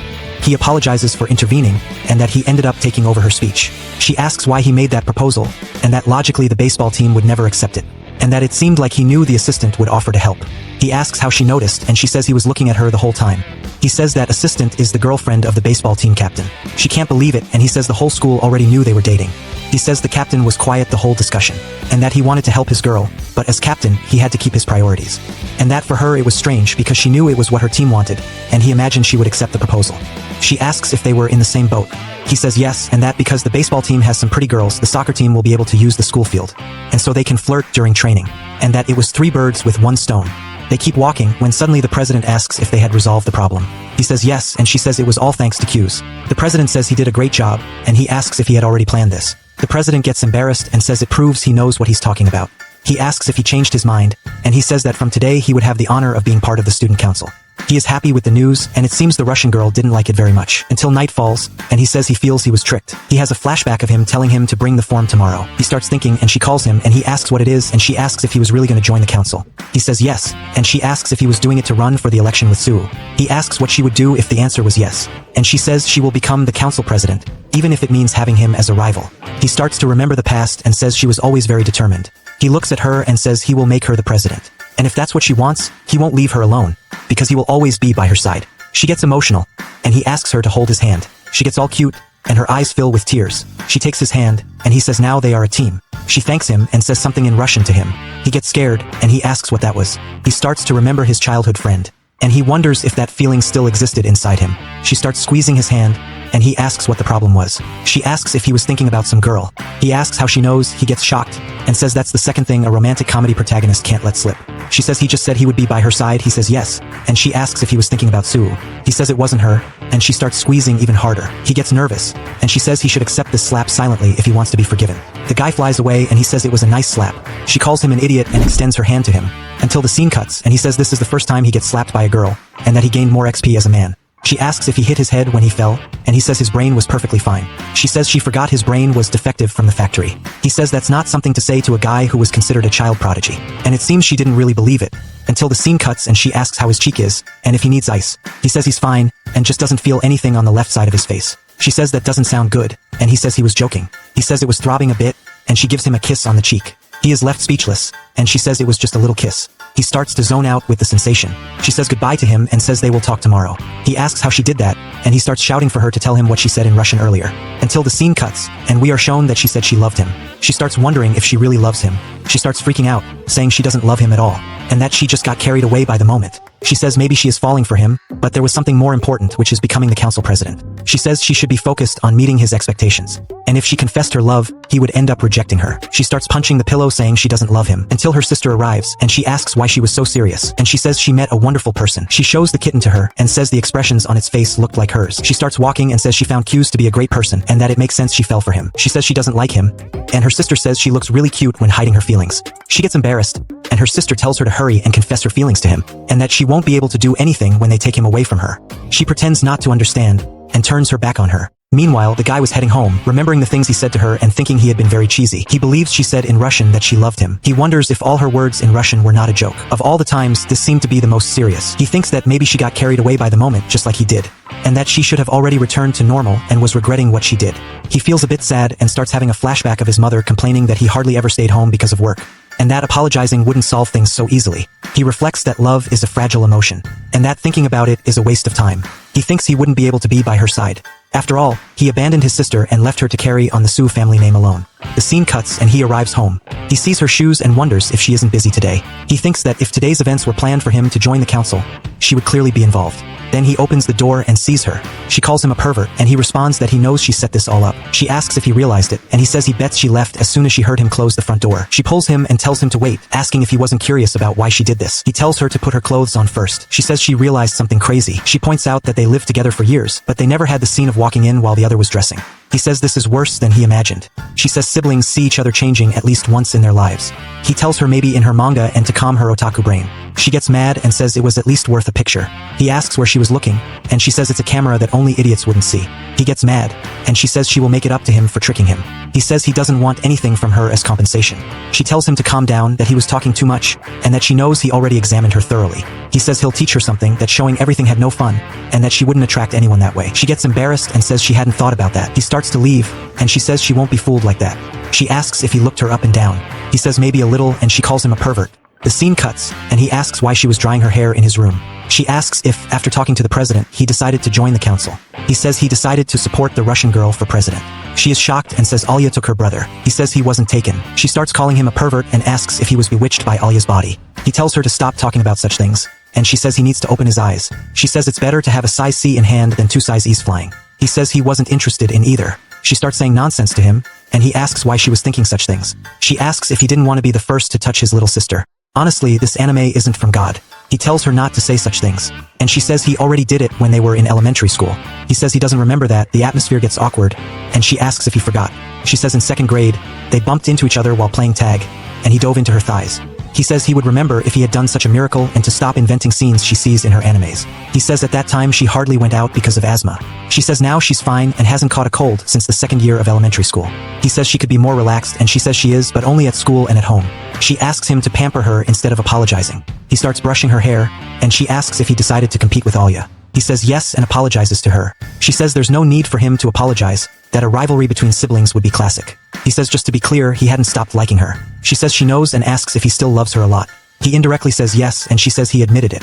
He apologizes for intervening, and that he ended up taking over her speech. She asks why he made that proposal, and that logically the baseball team would never accept it, and that it seemed like he knew the assistant would offer to help. He asks how she noticed, and she says he was looking at her the whole time. He says that assistant is the girlfriend of the baseball team captain. She can't believe it, and he says the whole school already knew they were dating. He says the captain was quiet the whole discussion, and that he wanted to help his girl, but as captain, he had to keep his priorities. And that for her it was strange because she knew it was what her team wanted, and he imagined she would accept the proposal. She asks if they were in the same boat. He says yes, and that because the baseball team has some pretty girls, the soccer team will be able to use the school field, and so they can flirt during training, and that it was 3 birds with 1 stone. They keep walking when suddenly the president asks if they had resolved the problem. He says yes, and she says it was all thanks to Q's. The president says he did a great job, and he asks if he had already planned this. The president gets embarrassed and says it proves he knows what he's talking about. He asks if he changed his mind, and he says that from today he would have the honor of being part of the student council. He is happy with the news, and it seems the Russian girl didn't like it very much, until night falls, and he says he feels he was tricked. He has a flashback of him telling him to bring the form tomorrow. He starts thinking, and she calls him, and he asks what it is, and she asks if he was really going to join the council. He says yes, and she asks if he was doing it to run for the election with Sue. He asks what she would do if the answer was yes, and she says she will become the council president, even if it means having him as a rival. He starts to remember the past and says she was always very determined. He looks at her and says he will make her the president. And if that's what she wants, he won't leave her alone, because he will always be by her side. She gets emotional, and he asks her to hold his hand. She gets all cute, and her eyes fill with tears. She takes his hand, and he says now they are a team. She thanks him and says something in Russian to him. He gets scared, and he asks what that was. He starts to remember his childhood friend, and he wonders if that feeling still existed inside him. She starts squeezing his hand, and he asks what the problem was. She asks if he was thinking about some girl. He asks how she knows. He gets shocked, and says that's the second thing a romantic comedy protagonist can't let slip. She says he just said he would be by her side. He says yes, and she asks if he was thinking about Sue. He says it wasn't her, and she starts squeezing even harder. He gets nervous, and she says he should accept this slap silently if he wants to be forgiven. The guy flies away, and he says it was a nice slap. She calls him an idiot and extends her hand to him, until the scene cuts, and he says this is the first time he gets slapped by a girl, and that he gained more XP as a man. She asks if he hit his head when he fell, and he says his brain was perfectly fine. She says she forgot his brain was defective from the factory. He says that's not something to say to a guy who was considered a child prodigy. And it seems she didn't really believe it, until the scene cuts and she asks how his cheek is, and if he needs ice. He says he's fine, and just doesn't feel anything on the left side of his face. She says that doesn't sound good, and he says he was joking. He says it was throbbing a bit, and she gives him a kiss on the cheek. He is left speechless, and she says it was just a little kiss. He starts to zone out with the sensation. She says goodbye to him and says they will talk tomorrow. He asks how she did that, and he starts shouting for her to tell him what she said in Russian earlier. Until the scene cuts, and we are shown that she said she loved him. She starts wondering if she really loves him. She starts freaking out, saying she doesn't love him at all, and that she just got carried away by the moment. She says maybe she is falling for him, but there was something more important, which is becoming the council president. She says she should be focused on meeting his expectations, and if she confessed her love, he would end up rejecting her. She starts punching the pillow saying she doesn't love him, until her sister arrives, and she asks why she was so serious, and she says she met a wonderful person. She shows the kitten to her, and says the expressions on its face looked like hers. She starts walking and says she found Q's to be a great person, and that it makes sense she fell for him. She says she doesn't like him, and her sister says she looks really cute when hiding her feelings. She gets embarrassed, and her sister tells her to hurry and confess her feelings to him, and that she won't be able to do anything when they take him away from her. She pretends not to understand, and turns her back on her. Meanwhile, the guy was heading home, remembering the things he said to her and thinking he had been very cheesy. He believes she said in Russian that she loved him. He wonders if all her words in Russian were not a joke. Of all the times, this seemed to be the most serious. He thinks that maybe she got carried away by the moment, just like he did, and that she should have already returned to normal and was regretting what she did. He feels a bit sad and starts having a flashback of his mother complaining that he hardly ever stayed home because of work. and that apologizing wouldn't solve things so easily. He reflects that love is a fragile emotion, and that thinking about it is a waste of time. He thinks he wouldn't be able to be by her side. After all, he abandoned his sister and left her to carry on the SEUS family name alone. The scene cuts and he arrives home. He sees her shoes and wonders if she isn't busy today. He thinks that if today's events were planned for him to join the council, she would clearly be involved. Then he opens the door and sees her. She calls him a pervert, and he responds that he knows she set this all up. She asks if he realized it, and he says he bets she left as soon as she heard him close the front door. She pulls him and tells him to wait, asking if he wasn't curious about why she did this. He tells her to put her clothes on first. She says she realized something crazy. She points out that they lived together for years, but they never had the scene of walking in while the other was dressing. He says this is worse than he imagined. She says siblings see each other changing at least once in their lives. He tells her maybe in her manga and to calm her otaku brain. She gets mad and says it was at least worth a picture. He asks where she was looking, and she says it's a camera that only idiots wouldn't see. He gets mad, and she says she will make it up to him for tricking him. He says he doesn't want anything from her as compensation. She tells him to calm down, that he was talking too much, and that she knows he already examined her thoroughly. He says he'll teach her something, that showing everything had no fun, and that she wouldn't attract anyone that way. She gets embarrassed and says she hadn't thought about that. He starts to leave, and she says she won't be fooled like that. She asks if he looked her up and down. He says maybe a little, and she calls him a pervert. The scene cuts, and he asks why she was drying her hair in his room. She asks if, after talking to the president, he decided to join the council. He says he decided to support the Russian girl for president. She is shocked and says Alya took her brother. He says he wasn't taken. She starts calling him a pervert and asks if he was bewitched by Alya's body. He tells her to stop talking about such things, and she says he needs to open his eyes. She says it's better to have a size C in hand than 2 size E's flying. He says he wasn't interested in either. She starts saying nonsense to him, and he asks why she was thinking such things. She asks if he didn't want to be the first to touch his little sister. Honestly, this anime isn't from God. He tells her not to say such things, and she says he already did it when they were in elementary school. He says he doesn't remember that. The atmosphere gets awkward, and she asks if he forgot. She says in 2nd grade, they bumped into each other while playing tag, and he dove into her thighs. He says he would remember if he had done such a miracle and to stop inventing scenes she sees in her animes. He says at that time she hardly went out because of asthma. She says now she's fine and hasn't caught a cold since the 2nd year of elementary school. He says she could be more relaxed, and she says she is, but only at school and at home. She asks him to pamper her instead of apologizing. He starts brushing her hair, and she asks if he decided to compete with Alya. He says yes and apologizes to her. She says there's no need for him to apologize, that a rivalry between siblings would be classic. He says just to be clear, he hadn't stopped liking her. She says she knows and asks if he still loves her a lot. He indirectly says yes, and she says he admitted it.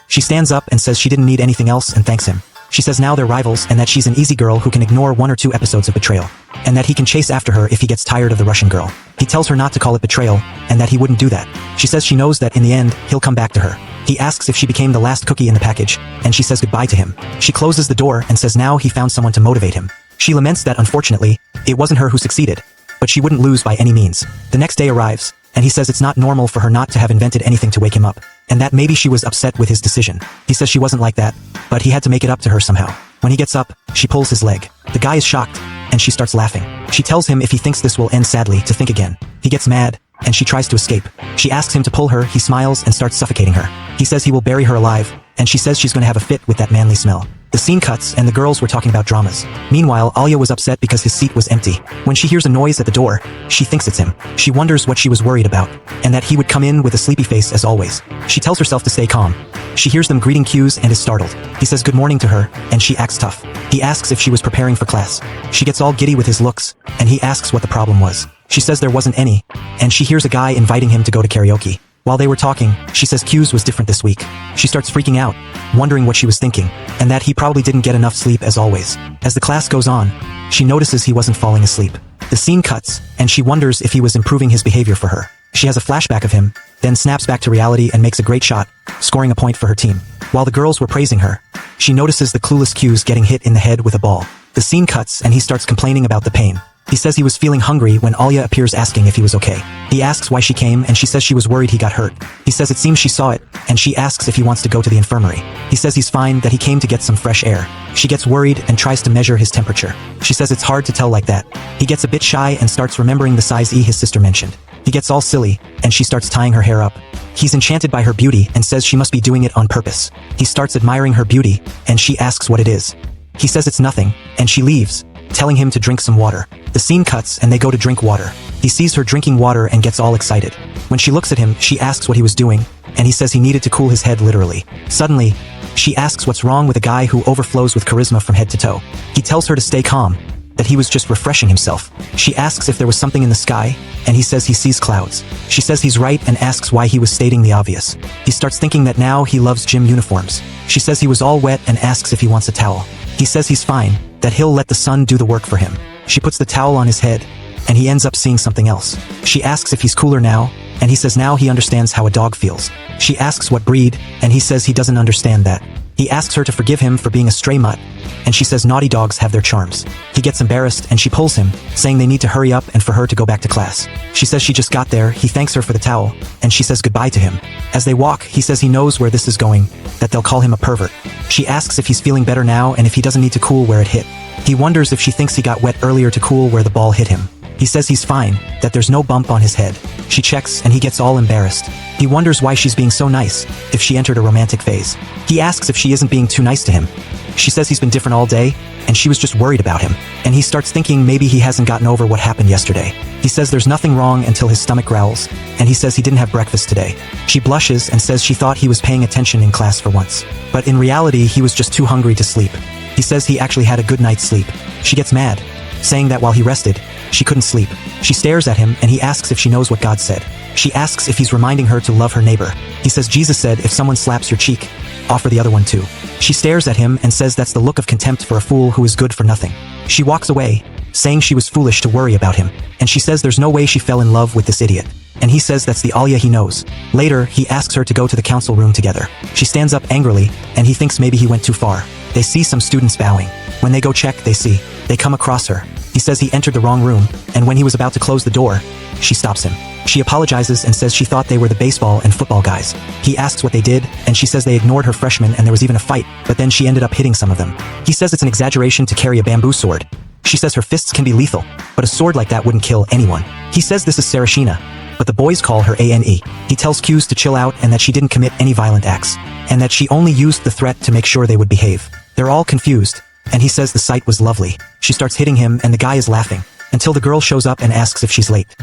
She stands up and says she didn't need anything else and thanks him. She says now they're rivals and that she's an easy girl who can ignore 1 or 2 episodes of betrayal, and that he can chase after her if he gets tired of the Russian girl. He tells her not to call it betrayal, and that he wouldn't do that. She says she knows that in the end, he'll come back to her. He asks if she became the last cookie in the package, and she says goodbye to him. She closes the door and says now he found someone to motivate him. She laments that unfortunately, it wasn't her who succeeded, but she wouldn't lose by any means. The next day arrives, and he says it's not normal for her not to have invented anything to wake him up, and that maybe she was upset with his decision. He says she wasn't like that, but he had to make it up to her somehow. When he gets up, she pulls his leg. The guy is shocked, and she starts laughing. She tells him if he thinks this will end sadly to think again. He gets mad, and she tries to escape. She asks him to pull her, he smiles and starts suffocating her. He says he will bury her alive, and she says she's going to have a fit with that manly smell. The scene cuts, and the girls were talking about dramas. Meanwhile, Alya was upset because his seat was empty. When she hears a noise at the door, she thinks it's him. She wonders what she was worried about, and that he would come in with a sleepy face as always. She tells herself to stay calm. She hears them greeting cues and is startled. He says good morning to her, and she acts tough. He asks if she was preparing for class. She gets all giddy with his looks, and he asks what the problem was. She says there wasn't any, and she hears a guy inviting him to go to karaoke. While they were talking, she says Q's was different this week. She starts freaking out, wondering what she was thinking, and that he probably didn't get enough sleep as always. As the class goes on, she notices he wasn't falling asleep. The scene cuts, and she wonders if he was improving his behavior for her. She has a flashback of him, then snaps back to reality and makes a great shot, scoring a point for her team. While the girls were praising her, she notices the clueless Q's getting hit in the head with a ball. The scene cuts, and he starts complaining about the pain. He says he was feeling hungry when Alya appears asking if he was okay. He asks why she came, and she says she was worried he got hurt. He says it seems she saw it, and she asks if he wants to go to the infirmary. He says he's fine, that he came to get some fresh air. She gets worried and tries to measure his temperature. She says it's hard to tell like that. He gets a bit shy and starts remembering the size E his sister mentioned. He gets all silly, and she starts tying her hair up. He's enchanted by her beauty and says she must be doing it on purpose. He starts admiring her beauty, and she asks what it is. He says it's nothing, and she leaves, telling him to drink some water. The scene cuts, and they go to drink water. He sees her drinking water and gets all excited. When she looks at him, she asks what he was doing, and he says he needed to cool his head literally. Suddenly, she asks what's wrong with a guy who overflows with charisma from head to toe. He tells her to stay calm, that he was just refreshing himself. She asks if there was something in the sky, and he says he sees clouds. She says he's right and asks why he was stating the obvious. He starts thinking that now he loves gym uniforms. She says he was all wet and asks if he wants a towel. He says he's fine, that he'll let the sun do the work for him. She puts the towel on his head, and he ends up seeing something else. She asks if he's cooler now, and he says now he understands how a dog feels. She asks what breed, and he says he doesn't understand that. He asks her to forgive him for being a stray mutt, and she says naughty dogs have their charms. He gets embarrassed and she pulls him, saying they need to hurry up and for her to go back to class. She says she just got there, he thanks her for the towel, and she says goodbye to him. As they walk, he says he knows where this is going, that they'll call him a pervert. She asks if he's feeling better now and if he doesn't need to cool where it hit. He wonders if she thinks he got wet earlier to cool where the ball hit him. He says he's fine, that there's no bump on his head. She checks and he gets all embarrassed. He wonders why she's being so nice, if she entered a romantic phase. He asks if she isn't being too nice to him. She says he's been different all day, and she was just worried about him. And he starts thinking maybe he hasn't gotten over what happened yesterday. He says there's nothing wrong until his stomach growls, and he says he didn't have breakfast today. She blushes and says she thought he was paying attention in class for once. But in reality, he was just too hungry to sleep. He says he actually had a good night's sleep. She gets mad, saying that while he rested, she couldn't sleep. She stares at him and he asks if she knows what God said. She asks if he's reminding her to love her neighbor. He says Jesus said if someone slaps your cheek, offer the other one too. She stares at him and says that's the look of contempt for a fool who is good for nothing. She walks away, saying she was foolish to worry about him, and she says there's no way she fell in love with this idiot. And he says that's the Aliyah he knows. Later, he asks her to go to the council room together. She stands up angrily, and he thinks maybe he went too far. They see some students bowing. When they go check, they come across her. He says he entered the wrong room, and when he was about to close the door, she stops him. She apologizes and says she thought they were the baseball and football guys. He asks what they did, and she says they ignored her freshmen and there was even a fight, but then she ended up hitting some of them. He says it's an exaggeration to carry a bamboo sword. She says her fists can be lethal, but a sword like that wouldn't kill anyone. He says this is Sarashina, but the boys call her Ane. He tells Q's to chill out and that she didn't commit any violent acts, and that she only used the threat to make sure they would behave. They're all confused, and he says the sight was lovely. She starts hitting him and the guy is laughing, until the girl shows up and asks if she's late.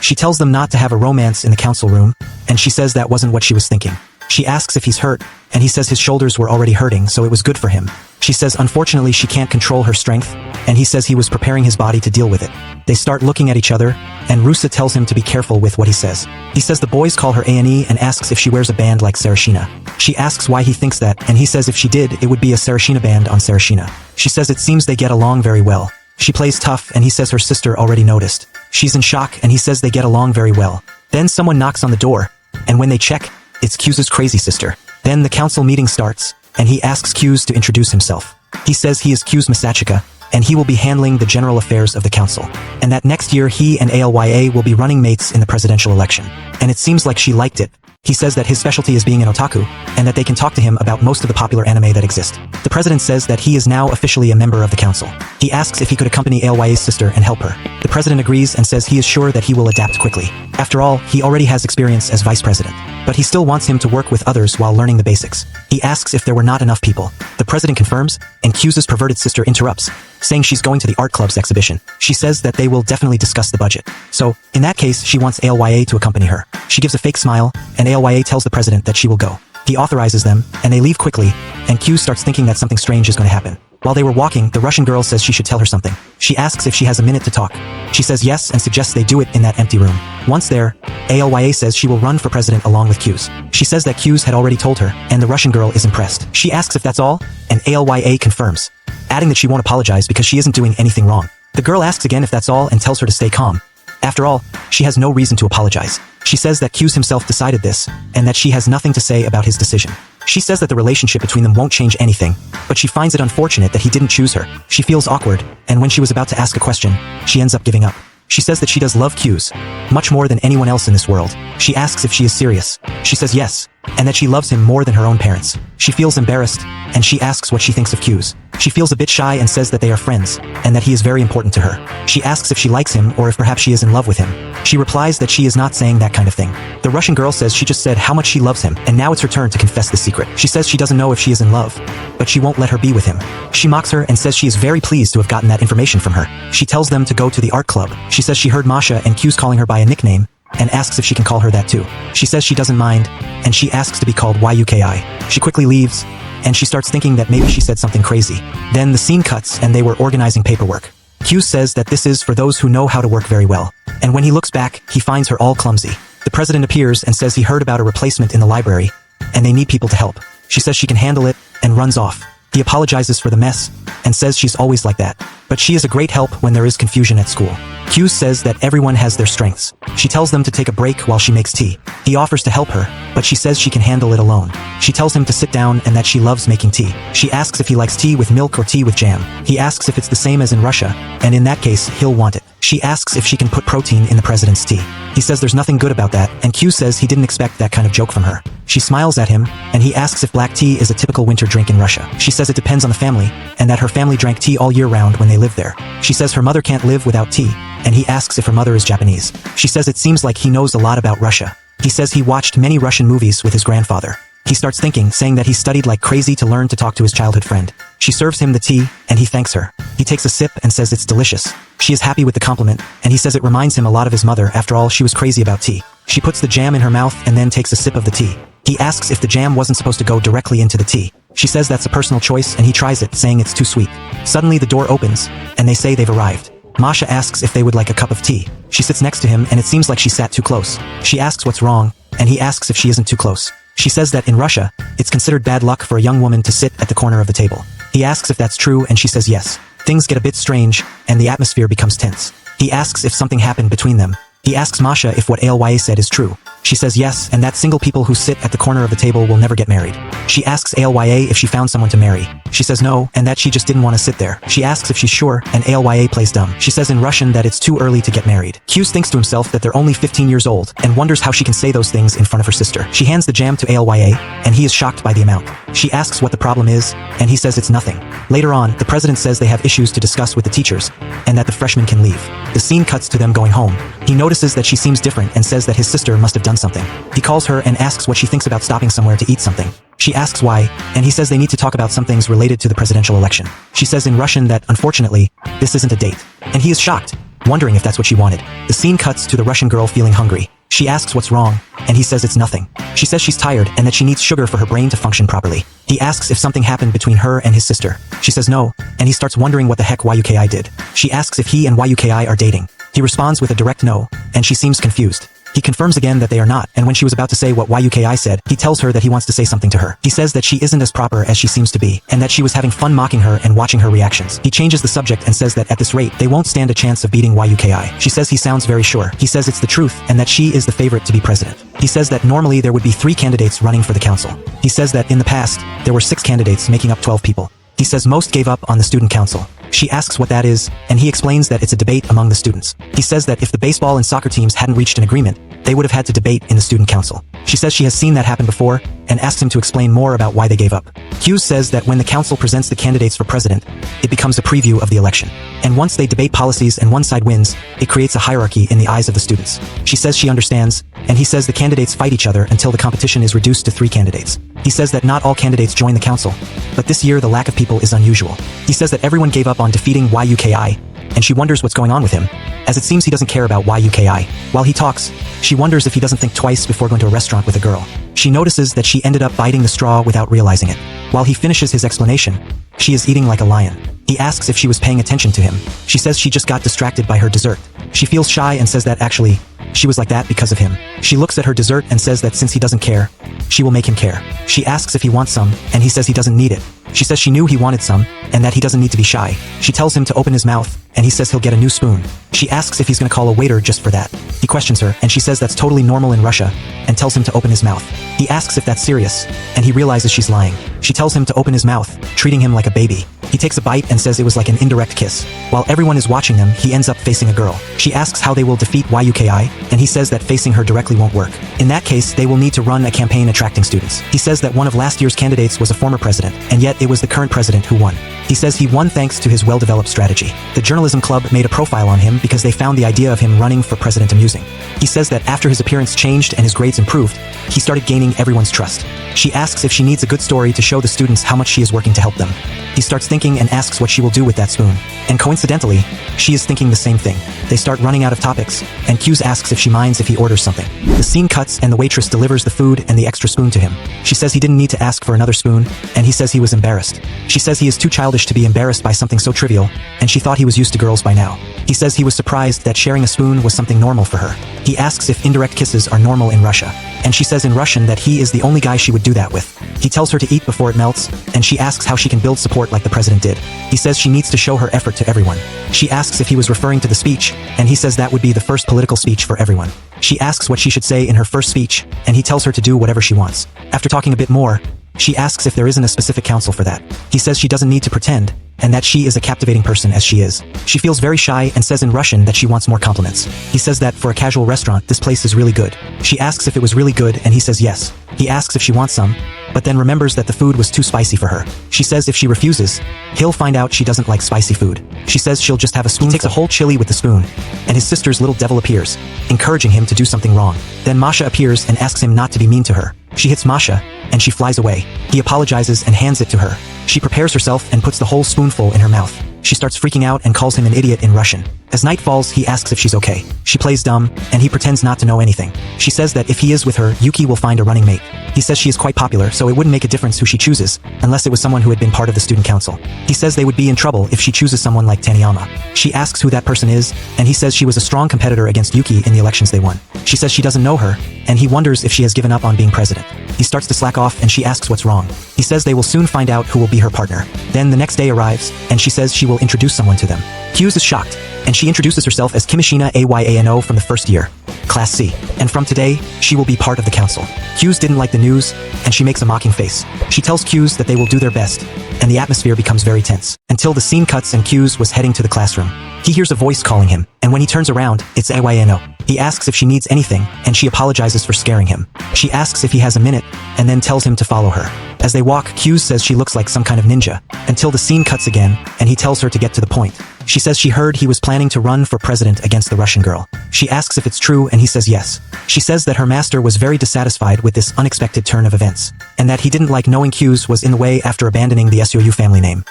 She tells them not to have a romance in the council room, and she says that wasn't what she was thinking. She asks if he's hurt, and he says his shoulders were already hurting, so it was good for him. She says unfortunately she can't control her strength, and he says he was preparing his body to deal with it. They start looking at each other, and Russa tells him to be careful with what he says. He says the boys call her A&E and asks if she wears a band like Sarashina. She asks why he thinks that, and he says if she did, it would be a Sarashina band on Sarashina. She says it seems they get along very well. She plays tough, and he says her sister already noticed. She's in shock, and he says they get along very well. Then someone knocks on the door, and when they check, it's Q's crazy sister. Then the council meeting starts, and he asks Q's to introduce himself. He says he is Q's Masachika, and he will be handling the general affairs of the council, and that next year he and ALYA will be running mates in the presidential election. And it seems like she liked it. He says that his specialty is being an otaku, and that they can talk to him about most of the popular anime that exist. The president says that he is now officially a member of the council. He asks if he could accompany ALYA's sister and help her. The president agrees and says he is sure that he will adapt quickly. After all, he already has experience as vice president. But he still wants him to work with others while learning the basics. He asks if there were not enough people. The president confirms, and Q's perverted sister interrupts, saying she's going to the art club's exhibition. She says that they will definitely discuss the budget. So, in that case, she wants ALYA to accompany her. She gives a fake smile, and ALYA tells the president that she will go. He authorizes them, and they leave quickly, and Q starts thinking that something strange is going to happen. While they were walking, the Russian girl says she should tell her something. She asks if she has a minute to talk. She says yes and suggests they do it in that empty room. Once there, ALYA says she will run for president along with Q's. She says that Q's had already told her, and the Russian girl is impressed. She asks if that's all, and ALYA confirms, adding that she won't apologize because she isn't doing anything wrong. The girl asks again if that's all and tells her to stay calm. After all, she has no reason to apologize. She says that Q's himself decided this, and that she has nothing to say about his decision. She says that the relationship between them won't change anything, but she finds it unfortunate that he didn't choose her. She feels awkward, and when she was about to ask a question, she ends up giving up. She says that she does love Q's, much more than anyone else in this world. She asks if she is serious. She says yes, and that she loves him more than her own parents. She feels embarrassed, and she asks what she thinks of Q's. She feels a bit shy and says that they are friends, and that he is very important to her. She asks if she likes him or if perhaps she is in love with him. She replies that she is not saying that kind of thing. The Russian girl says she just said how much she loves him, and now it's her turn to confess the secret. She says she doesn't know if she is in love, but she won't let her be with him. She mocks her and says she is very pleased to have gotten that information from her. She tells them to go to the art club. She says she heard Masha and Q's calling her by a nickname, and asks if she can call her that too. She says she doesn't mind, and she asks to be called YUKI. She quickly leaves, and she starts thinking that maybe she said something crazy. Then the scene cuts and they were organizing paperwork. Q says that this is for those who know how to work very well. And when he looks back, he finds her all clumsy. The president appears and says he heard about a replacement in the library, and they need people to help. She says she can handle it, and runs off. He apologizes for the mess, and says she's always like that. But she is a great help when there is confusion at school. Q says that everyone has their strengths. She tells them to take a break while she makes tea. He offers to help her, but she says she can handle it alone. She tells him to sit down and that she loves making tea. She asks if he likes tea with milk or tea with jam. He asks if it's the same as in Russia, and in that case, he'll want it. She asks if she can put protein in the president's tea. He says there's nothing good about that, and Q says he didn't expect that kind of joke from her. She smiles at him, and he asks if black tea is a typical winter drink in Russia. She says it depends on the family, and that her family drank tea all year round when they lived there. She says her mother can't live without tea, and he asks if her mother is Japanese. She says it seems like he knows a lot about Russia. He says he watched many Russian movies with his grandfather. He starts thinking, saying that he studied like crazy to learn to talk to his childhood friend. She serves him the tea, and he thanks her. He takes a sip and says it's delicious. She is happy with the compliment, and he says it reminds him a lot of his mother. After all, she was crazy about tea. She puts the jam in her mouth and then takes a sip of the tea. He asks if the jam wasn't supposed to go directly into the tea. She says that's a personal choice, and he tries it, saying it's too sweet. Suddenly the door opens, and they say they've arrived. Masha asks if they would like a cup of tea. She sits next to him, and it seems like she sat too close. She asks what's wrong, and he asks if she isn't too close. She says that in Russia, it's considered bad luck for a young woman to sit at the corner of the table. He asks if that's true, and she says yes. Things get a bit strange, and the atmosphere becomes tense. He asks if something happened between them. He asks Masha if what Alya said is true. She says yes, and that single people who sit at the corner of the table will never get married. She asks Alya if she found someone to marry. She says no, and that she just didn't want to sit there. She asks if she's sure, and Alya plays dumb. She says in Russian that it's too early to get married. Q thinks to himself that they're only 15 years old, and wonders how she can say those things in front of her sister. She hands the jam to Alya, and he is shocked by the amount. She asks what the problem is, and he says it's nothing. Later on, the president says they have issues to discuss with the teachers, and that the freshmen can leave. The scene cuts to them going home. He notices that she seems different and says that his sister must have done something. He calls her and asks what she thinks about stopping somewhere to eat something. She asks why, and he says they need to talk about some things related to the presidential election. She says in Russian that, unfortunately, this isn't a date. And he is shocked, wondering if that's what she wanted. The scene cuts to the Russian girl feeling hungry. She asks what's wrong, and he says it's nothing. She says she's tired and that she needs sugar for her brain to function properly. He asks if something happened between her and his sister. She says no, and he starts wondering what the heck Yuki did. She asks if he and Yuki are dating. He responds with a direct no, and she seems confused. He confirms again that they are not, and when she was about to say what Yuki said, he tells her that he wants to say something to her. He says that she isn't as proper as she seems to be, and that she was having fun mocking her and watching her reactions. He changes the subject and says that at this rate, they won't stand a chance of beating Yuki. She says he sounds very sure. He says it's the truth, and that she is the favorite to be president. He says that normally there would be 3 candidates running for the council. He says that in the past, there were 6 candidates making up 12 people. He says most gave up on the student council. She asks what that is, and he explains that it's a debate among the students. He says that if the baseball and soccer teams hadn't reached an agreement, they would have had to debate in the student council. She says she has seen that happen before, and asks him to explain more about why they gave up. Hughes says that when the council presents the candidates for president, it becomes a preview of the election. And once they debate policies and one side wins, it creates a hierarchy in the eyes of the students. She says she understands, and he says the candidates fight each other until the competition is reduced to 3 candidates. He says that not all candidates join the council, but this year the lack of people is unusual. He says that everyone gave up on defeating Yuki, and she wonders what's going on with him, as it seems he doesn't care about Yuki. While he talks, she wonders if he doesn't think twice before going to a restaurant with a girl. She notices that she ended up biting the straw without realizing it. While he finishes his explanation, she is eating like a lion. He asks if she was paying attention to him. She says she just got distracted by her dessert. She feels shy and says that actually, she was like that because of him. She looks at her dessert and says that since he doesn't care, she will make him care. She asks if he wants some, and he says he doesn't need it. She says she knew he wanted some, and that he doesn't need to be shy. She tells him to open his mouth, and he says he'll get a new spoon. She asks if he's gonna call a waiter just for that. He questions her, and she says that's totally normal in Russia, and tells him to open his mouth. He asks if that's serious, and he realizes she's lying. She tells him to open his mouth, treating him like a baby. He takes a bite and says it was like an indirect kiss. While everyone is watching them, he ends up facing a girl. She asks how they will defeat Yuki, and he says that facing her directly won't work. In that case, they will need to run a campaign attracting students. He says that one of last year's candidates was a former president, and yet it was the current president who won. He says he won thanks to his well-developed strategy. The journalism club made a profile on him because they found the idea of him running for president amusing. He says that after his appearance changed and his grades improved, he started gaining everyone's trust. She asks if she needs a good story to show the students how much she is working to help them. He starts thinking thinking and asks what she will do with that spoon. And coincidentally, she is thinking the same thing. They start running out of topics, and Q's asks if she minds if he orders something. The scene cuts and the waitress delivers the food and the extra spoon to him. She says he didn't need to ask for another spoon, and he says he was embarrassed. She says he is too childish to be embarrassed by something so trivial, and she thought he was used to girls by now. He says he was surprised that sharing a spoon was something normal for her. He asks if indirect kisses are normal in Russia, and she says in Russian that he is the only guy she would do that with. He tells her to eat before it melts, and she asks how she can build support like the president did. He says she needs to show her effort to everyone. She asks if he was referring to the speech, and he says that would be the first political speech for everyone. She asks what she should say in her first speech, and he tells her to do whatever she wants. After talking a bit more, she asks if there isn't a specific counsel for that. He says she doesn't need to pretend, and that she is a captivating person as she is. She feels very shy and says in Russian that she wants more compliments. He says that for a casual restaurant, this place is really good. She asks if it was really good, and he says yes. He asks if she wants some, but then remembers that the food was too spicy for her. She says if she refuses, he'll find out she doesn't like spicy food. She says she'll just have a spoon. He takes a whole chili with the spoon, and his sister's little devil appears, encouraging him to do something wrong. Then Masha appears and asks him not to be mean to her. She hits Masha, and she flies away. He apologizes and hands it to her. She prepares herself and puts the whole spoonful in her mouth. She starts freaking out and calls him an idiot in Russian. As night falls, he asks if she's okay. She plays dumb, and he pretends not to know anything. She says that if he is with her, Yuki will find a running mate. He says she is quite popular, so it wouldn't make a difference who she chooses, unless it was someone who had been part of the student council. He says they would be in trouble if she chooses someone like Taniyama. She asks who that person is, and he says she was a strong competitor against Yuki in the elections they won. She says she doesn't know her, and he wonders if she has given up on being president. He starts to slack off, and she asks what's wrong. He says they will soon find out who will be her partner. Then the next day arrives, and she says she will introduce someone to them. Hughes is shocked, and she introduces herself as Kimishina Ayano from the first year, Class C. And from today, she will be part of the council. Hughes didn't like the news, and she makes a mocking face. She tells Hughes that they will do their best, and the atmosphere becomes very tense. Until the scene cuts and Hughes was heading to the classroom. He hears a voice calling him, and when he turns around, it's Ayano. He asks if she needs anything, and she apologizes for scaring him. She asks if he has a minute, and then tells him to follow her. As they walk, Hughes says she looks like some kind of ninja, until the scene cuts again, and he tells her to get to the point. She says she heard he was planning to run for president against the Russian girl. She asks if it's true, and he says yes. She says that her master was very dissatisfied with this unexpected turn of events, and that he didn't like knowing Hughes was in the way after abandoning the SEUS family name.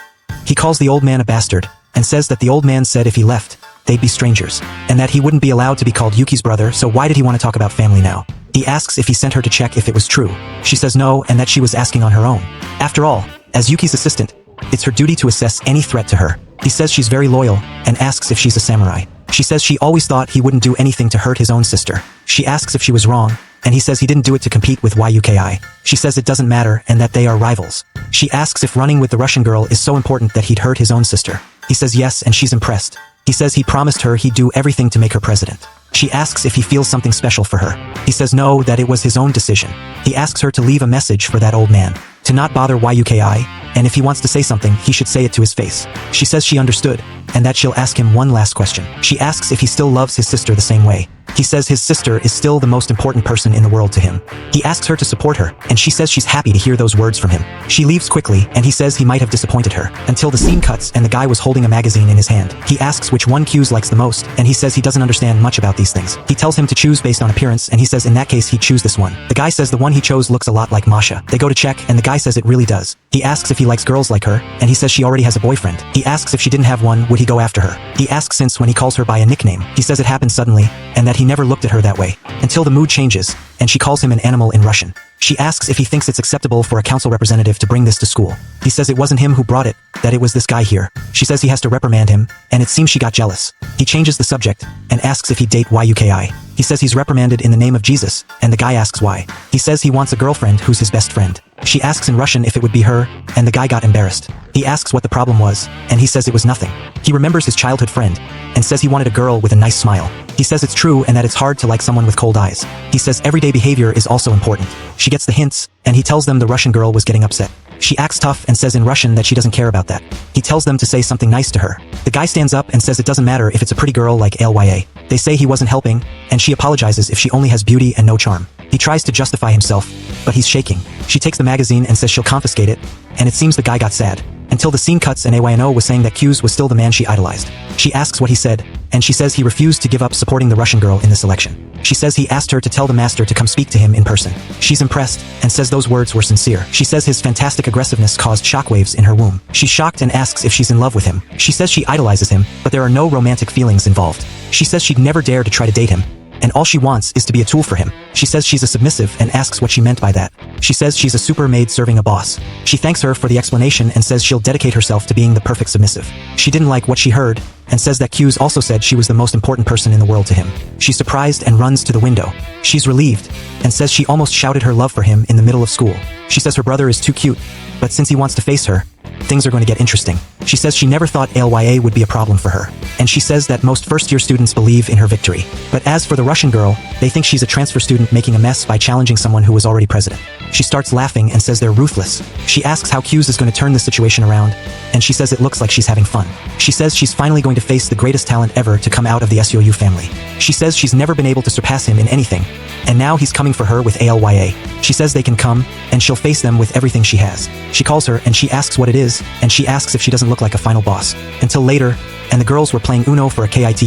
He calls the old man a bastard, and says that the old man said if he left, they'd be strangers, and that he wouldn't be allowed to be called Yuki's brother, so why did he want to talk about family now? He asks if he sent her to check if it was true. She says no, and that she was asking on her own. After all, as Yuki's assistant, it's her duty to assess any threat to her. He says she's very loyal, and asks if she's a samurai. She says she always thought he wouldn't do anything to hurt his own sister. She asks if she was wrong, and he says he didn't do it to compete with YUKI. She says it doesn't matter, and that they are rivals. She asks if running with the Russian girl is so important that he'd hurt his own sister. He says yes, and she's impressed. He says he promised her he'd do everything to make her president. She asks if he feels something special for her. He says no, that it was his own decision. He asks her to leave a message for that old man, to not bother YUKI, and if he wants to say something, he should say it to his face. She says she understood, and that she'll ask him one last question. She asks if he still loves his sister the same way. He says his sister is still the most important person in the world to him. He asks her to support her, and she says she's happy to hear those words from him. She leaves quickly, and he says he might have disappointed her, until the scene cuts and the guy was holding a magazine in his hand. He asks which one Hughes likes the most, and he says he doesn't understand much about these things. He tells him to choose based on appearance, and he says in that case he'd choose this one. The guy says the one he chose looks a lot like Masha. They go to check, and the guy says it really does. He asks if he likes girls like her, and he says she already has a boyfriend. He asks if she didn't have one, would he go after her? He asks since when he calls her by a nickname. He says it happened suddenly, and that he never looked at her that way, until the mood changes, and she calls him an animal in Russian. She asks if he thinks it's acceptable for a council representative to bring this to school. He says it wasn't him who brought it, that it was this guy here. She says he has to reprimand him, and it seems she got jealous. He changes the subject, and asks if he'd date YUKI. He says he's reprimanded in the name of Jesus, and the guy asks why. He says he wants a girlfriend who's his best friend. She asks in Russian if it would be her, and the guy got embarrassed. He asks what the problem was, and he says it was nothing. He remembers his childhood friend, and says he wanted a girl with a nice smile. He says it's true and that it's hard to like someone with cold eyes. He says everyday behavior is also important. She gets the hints, and he tells them the Russian girl was getting upset. She acts tough and says in Russian that she doesn't care about that. He tells them to say something nice to her. The guy stands up and says it doesn't matter if it's a pretty girl like Lya. They say he wasn't helping, and she apologizes if she only has beauty and no charm. He tries to justify himself, but he's shaking. She takes the magazine and says she'll confiscate it, and it seems the guy got sad. until the scene cuts and Ayano was saying that Q's was still the man she idolized. She asks what he said, and she says he refused to give up supporting the Russian girl in this election. She says he asked her to tell the master to come speak to him in person. She's impressed, and says those words were sincere. She says his fantastic aggressiveness caused shockwaves in her womb. She's shocked and asks if she's in love with him. She says she idolizes him, but there are no romantic feelings involved. She says she'd never dare to try to date him, and all she wants is to be a tool for him. She says she's a submissive and asks what she meant by that. She says she's a super maid serving a boss. She thanks her for the explanation and says she'll dedicate herself to being the perfect submissive. She didn't like what she heard, and says that Q's also said she was the most important person in the world to him. She's surprised and runs to the window. She's relieved, and says she almost shouted her love for him in the middle of school. She says her brother is too cute, but since he wants to face her, things are going to get interesting. She says she never thought ALYA would be a problem for her, and she says that most first-year students believe in her victory. But as for the Russian girl, they think she's a transfer student making a mess by challenging someone who was already president. She starts laughing and says they're ruthless. She asks how Q's is going to turn the situation around, and she says it looks like she's having fun. She says she's finally going to face the greatest talent ever to come out of the SEUS family. She says she's never been able to surpass him in anything, and now he's coming for her with ALYA. She says they can come, and she'll face them with everything she has. She calls her and she asks what it is, and she asks if she doesn't look like a final boss. Until later, and the girls were playing Uno for a KIT.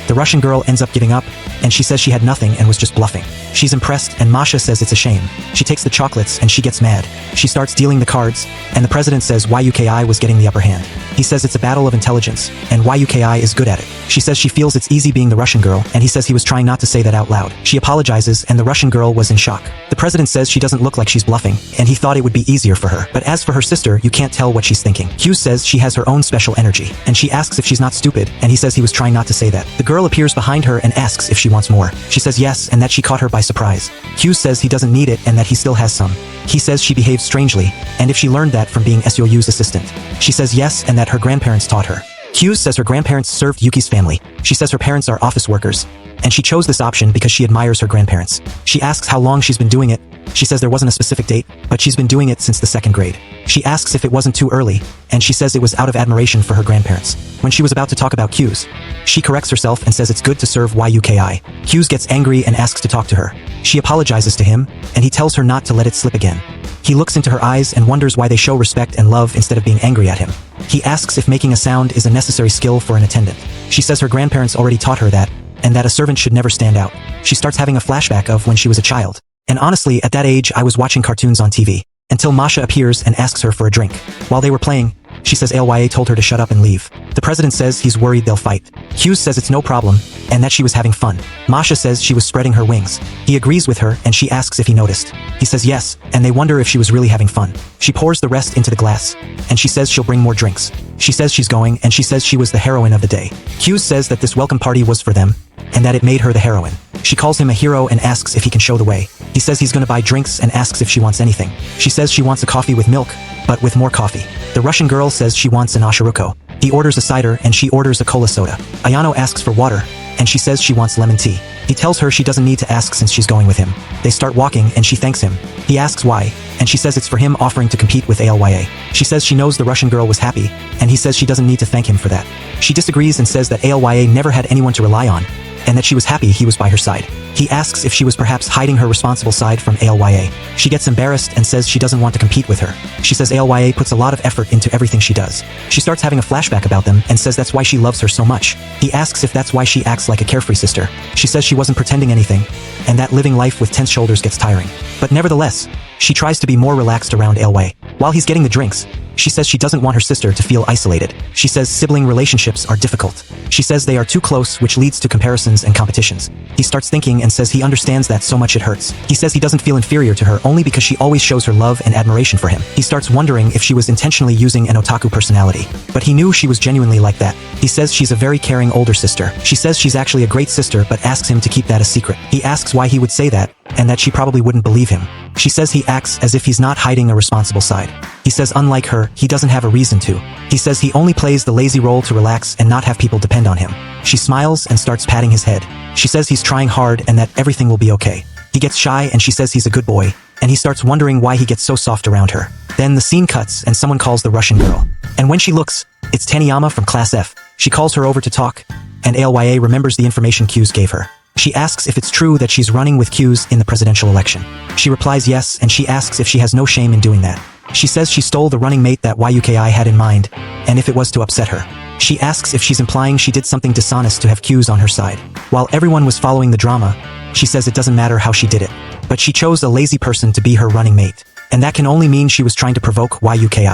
The Russian girl ends up giving up, and she says she had nothing and was just bluffing. She's impressed, and Masha says it's a shame. She takes the chocolates and she gets mad. She starts dealing the cards, and the president says YUKI was getting the upper hand. He says it's a battle of intelligence, and YUKI is good at it. She says she feels it's easy being the Russian girl, and he says he was trying not to say that out loud. She apologizes, and the Russian girl was in shock. The president says she doesn't look like she's bluffing, and he thought it would be easier for her. But as for her sister, you can't tell what she's thinking. Q says she has her own special energy, and she asks if she's not stupid, and he says he was trying not to say that. The girl appears behind her and asks if she wants more. She says yes, and that she caught her by surprise. Q says he doesn't need it and that he still has some. He says she behaves strangely, and if she learned that from being SEU's assistant. She says yes and that her grandparents taught her. Q says her grandparents served Yuki's family. She says her parents are office workers, and she chose this option because she admires her grandparents. She asks how long she's been doing it. She says there wasn't a specific date, but she's been doing it since the 2nd grade. She asks if it wasn't too early, and she says it was out of admiration for her grandparents. When she was about to talk about Q's, she corrects herself and says it's good to serve YUKI. Q's gets angry and asks to talk to her. She apologizes to him, and he tells her not to let it slip again. He looks into her eyes and wonders why they show respect and love instead of being angry at him. He asks if making a sound is a necessary skill for an attendant. She says her grandparents already taught her that, and that a servant should never stand out. She starts having a flashback of when she was a child. And honestly, at that age, I was watching cartoons on TV. Until Masha appears and asks her for a drink. While they were playing, she says ALYA told her to shut up and leave. The president says he's worried they'll fight. Hughes says it's no problem, and that she was having fun. Masha says she was spreading her wings. He agrees with her, and she asks if he noticed. He says yes, and they wonder if she was really having fun. She pours the rest into the glass, and she says she'll bring more drinks. She says she's going, and she says she was the heroine of the day. Hughes says that this welcome party was for them, and that it made her the heroine. She calls him a hero and asks if he can show the way. He says he's gonna buy drinks and asks if she wants anything. She says she wants a coffee with milk, but with more coffee. The Russian girl says she wants an ashiruko. He orders a cider and she orders a cola soda. Ayano asks for water, and she says she wants lemon tea. He tells her she doesn't need to ask since she's going with him. They start walking and she thanks him. He asks why, and she says it's for him offering to compete with ALYA. She says she knows the Russian girl was happy, and he says she doesn't need to thank him for that. She disagrees and says that ALYA never had anyone to rely on, and that she was happy he was by her side. He asks if she was perhaps hiding her responsible side from ALYA. She gets embarrassed and says she doesn't want to compete with her. She says ALYA puts a lot of effort into everything she does. She starts having a flashback about them and says that's why she loves her so much. He asks if that's why she acts like a carefree sister. She says she wasn't pretending anything, and that living life with tense shoulders gets tiring. But nevertheless, she tries to be more relaxed around ALYA. While he's getting the drinks, she says she doesn't want her sister to feel isolated. She says sibling relationships are difficult. She says they are too close, which leads to comparisons and competitions. He starts thinking and says he understands that so much it hurts. He says he doesn't feel inferior to her only because she always shows her love and admiration for him. He starts wondering if she was intentionally using an otaku personality, but he knew she was genuinely like that. He says she's a very caring older sister. She says she's actually a great sister but asks him to keep that a secret. He asks why he would say that, and that she probably wouldn't believe him. She says he acts as if he's not hiding a responsible side. He says unlike her, he doesn't have a reason to. He says he only plays the lazy role to relax and not have people depend on him. She smiles and starts patting his head. She says he's trying hard and that everything will be okay. He gets shy and she says he's a good boy, and he starts wondering why he gets so soft around her. Then the scene cuts and someone calls the Russian girl. And when she looks, it's Taniyama from Class F. She calls her over to talk, and ALYA remembers the information Q's gave her. She asks if it's true that she's running with Q's in the presidential election. She replies yes, and she asks if she has no shame in doing that. She says she stole the running mate that Yuki had in mind, and if it was to upset her. She asks if she's implying she did something dishonest to have Q's on her side. While everyone was following the drama, she says it doesn't matter how she did it. But she chose a lazy person to be her running mate. And that can only mean she was trying to provoke Yuki.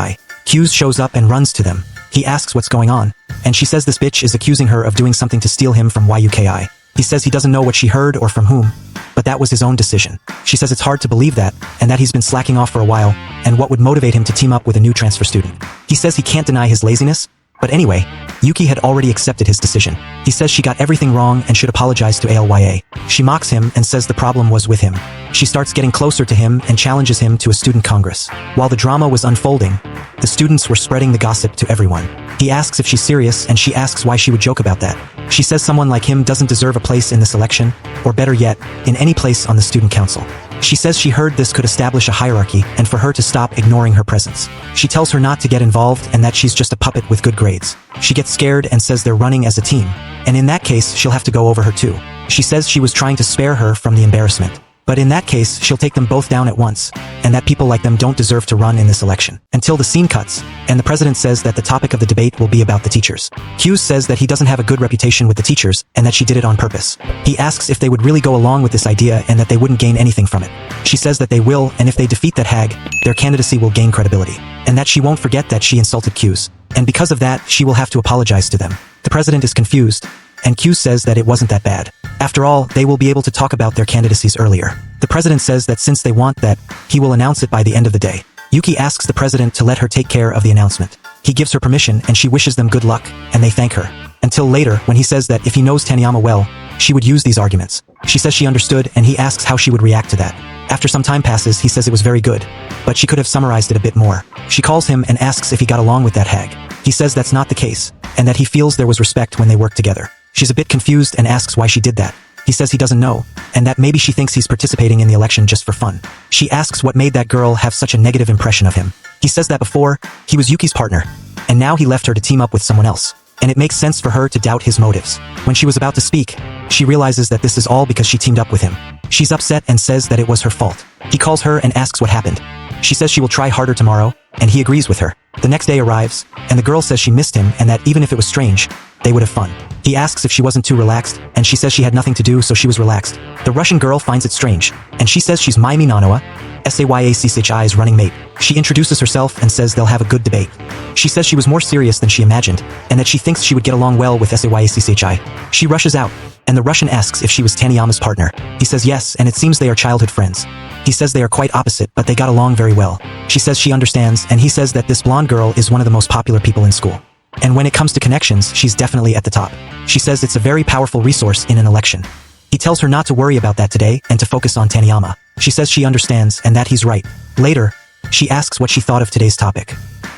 Q's shows up and runs to them. He asks what's going on, and she says this bitch is accusing her of doing something to steal him from Yuki. He says he doesn't know what she heard or from whom, but that was his own decision. She says it's hard to believe that, and that he's been slacking off for a while, and what would motivate him to team up with a new transfer student. He says he can't deny his laziness, but anyway, Yuki had already accepted his decision. He says she got everything wrong and should apologize to Alya. She mocks him and says the problem was with him. She starts getting closer to him and challenges him to a student congress. While the drama was unfolding, the students were spreading the gossip to everyone. He asks if she's serious and she asks why she would joke about that. She says someone like him doesn't deserve a place in the selection, or better yet, in any place on the student council. She says she heard this could establish a hierarchy and for her to stop ignoring her presence. She tells her not to get involved and that she's just a puppet with good grades. She gets scared and says they're running as a team, and in that case she'll have to go over her too. She says she was trying to spare her from the embarrassment, but in that case she'll take them both down at once, and that people like them don't deserve to run in this election. Until the scene cuts, and the president says that the topic of the debate will be about the teachers. Hughes says that he doesn't have a good reputation with the teachers, and that she did it on purpose. He asks if they would really go along with this idea and that they wouldn't gain anything from it. She says that they will, and if they defeat that hag, their candidacy will gain credibility, and that she won't forget that she insulted Hughes, and because of that, she will have to apologize to them. The president is confused, and Q says that it wasn't that bad. After all, they will be able to talk about their candidacies earlier. The president says that since they want that, he will announce it by the end of the day. Yuki asks the president to let her take care of the announcement. He gives her permission and she wishes them good luck, and they thank her. Until later, when he says that if he knows Taniyama well, she would use these arguments. She says she understood and he asks how she would react to that. After some time passes, he says it was very good, but she could have summarized it a bit more. She calls him and asks if he got along with that hag. He says that's not the case, and that he feels there was respect when they worked together. She's a bit confused and asks why she did that. He says he doesn't know, and that maybe she thinks he's participating in the election just for fun. She asks what made that girl have such a negative impression of him. He says that before, he was Yuki's partner, and now he left her to team up with someone else. And it makes sense for her to doubt his motives. When she was about to speak, she realizes that this is all because she teamed up with him. She's upset and says that it was her fault. He calls her and asks what happened. She says she will try harder tomorrow, and he agrees with her. The next day arrives, and the girl says she missed him and that even if it was strange, they would have fun. He asks if she wasn't too relaxed, and she says she had nothing to do so she was relaxed. The Russian girl finds it strange, and she says she's Maimi Nanoa, SAYACCHI's running mate. She introduces herself and says they'll have a good debate. She says she was more serious than she imagined, and that she thinks she would get along well with SAYACCHI. She rushes out, and the Russian asks if she was Taniyama's partner. He says yes, and it seems they are childhood friends. He says they are quite opposite, but they got along very well. She says she understands, and he says that this blonde girl is one of the most popular people in school. And when it comes to connections, she's definitely at the top. She says it's a very powerful resource in an election. He tells her not to worry about that today and to focus on Taniyama. She says she understands and that he's right. Later, she asks what she thought of today's topic.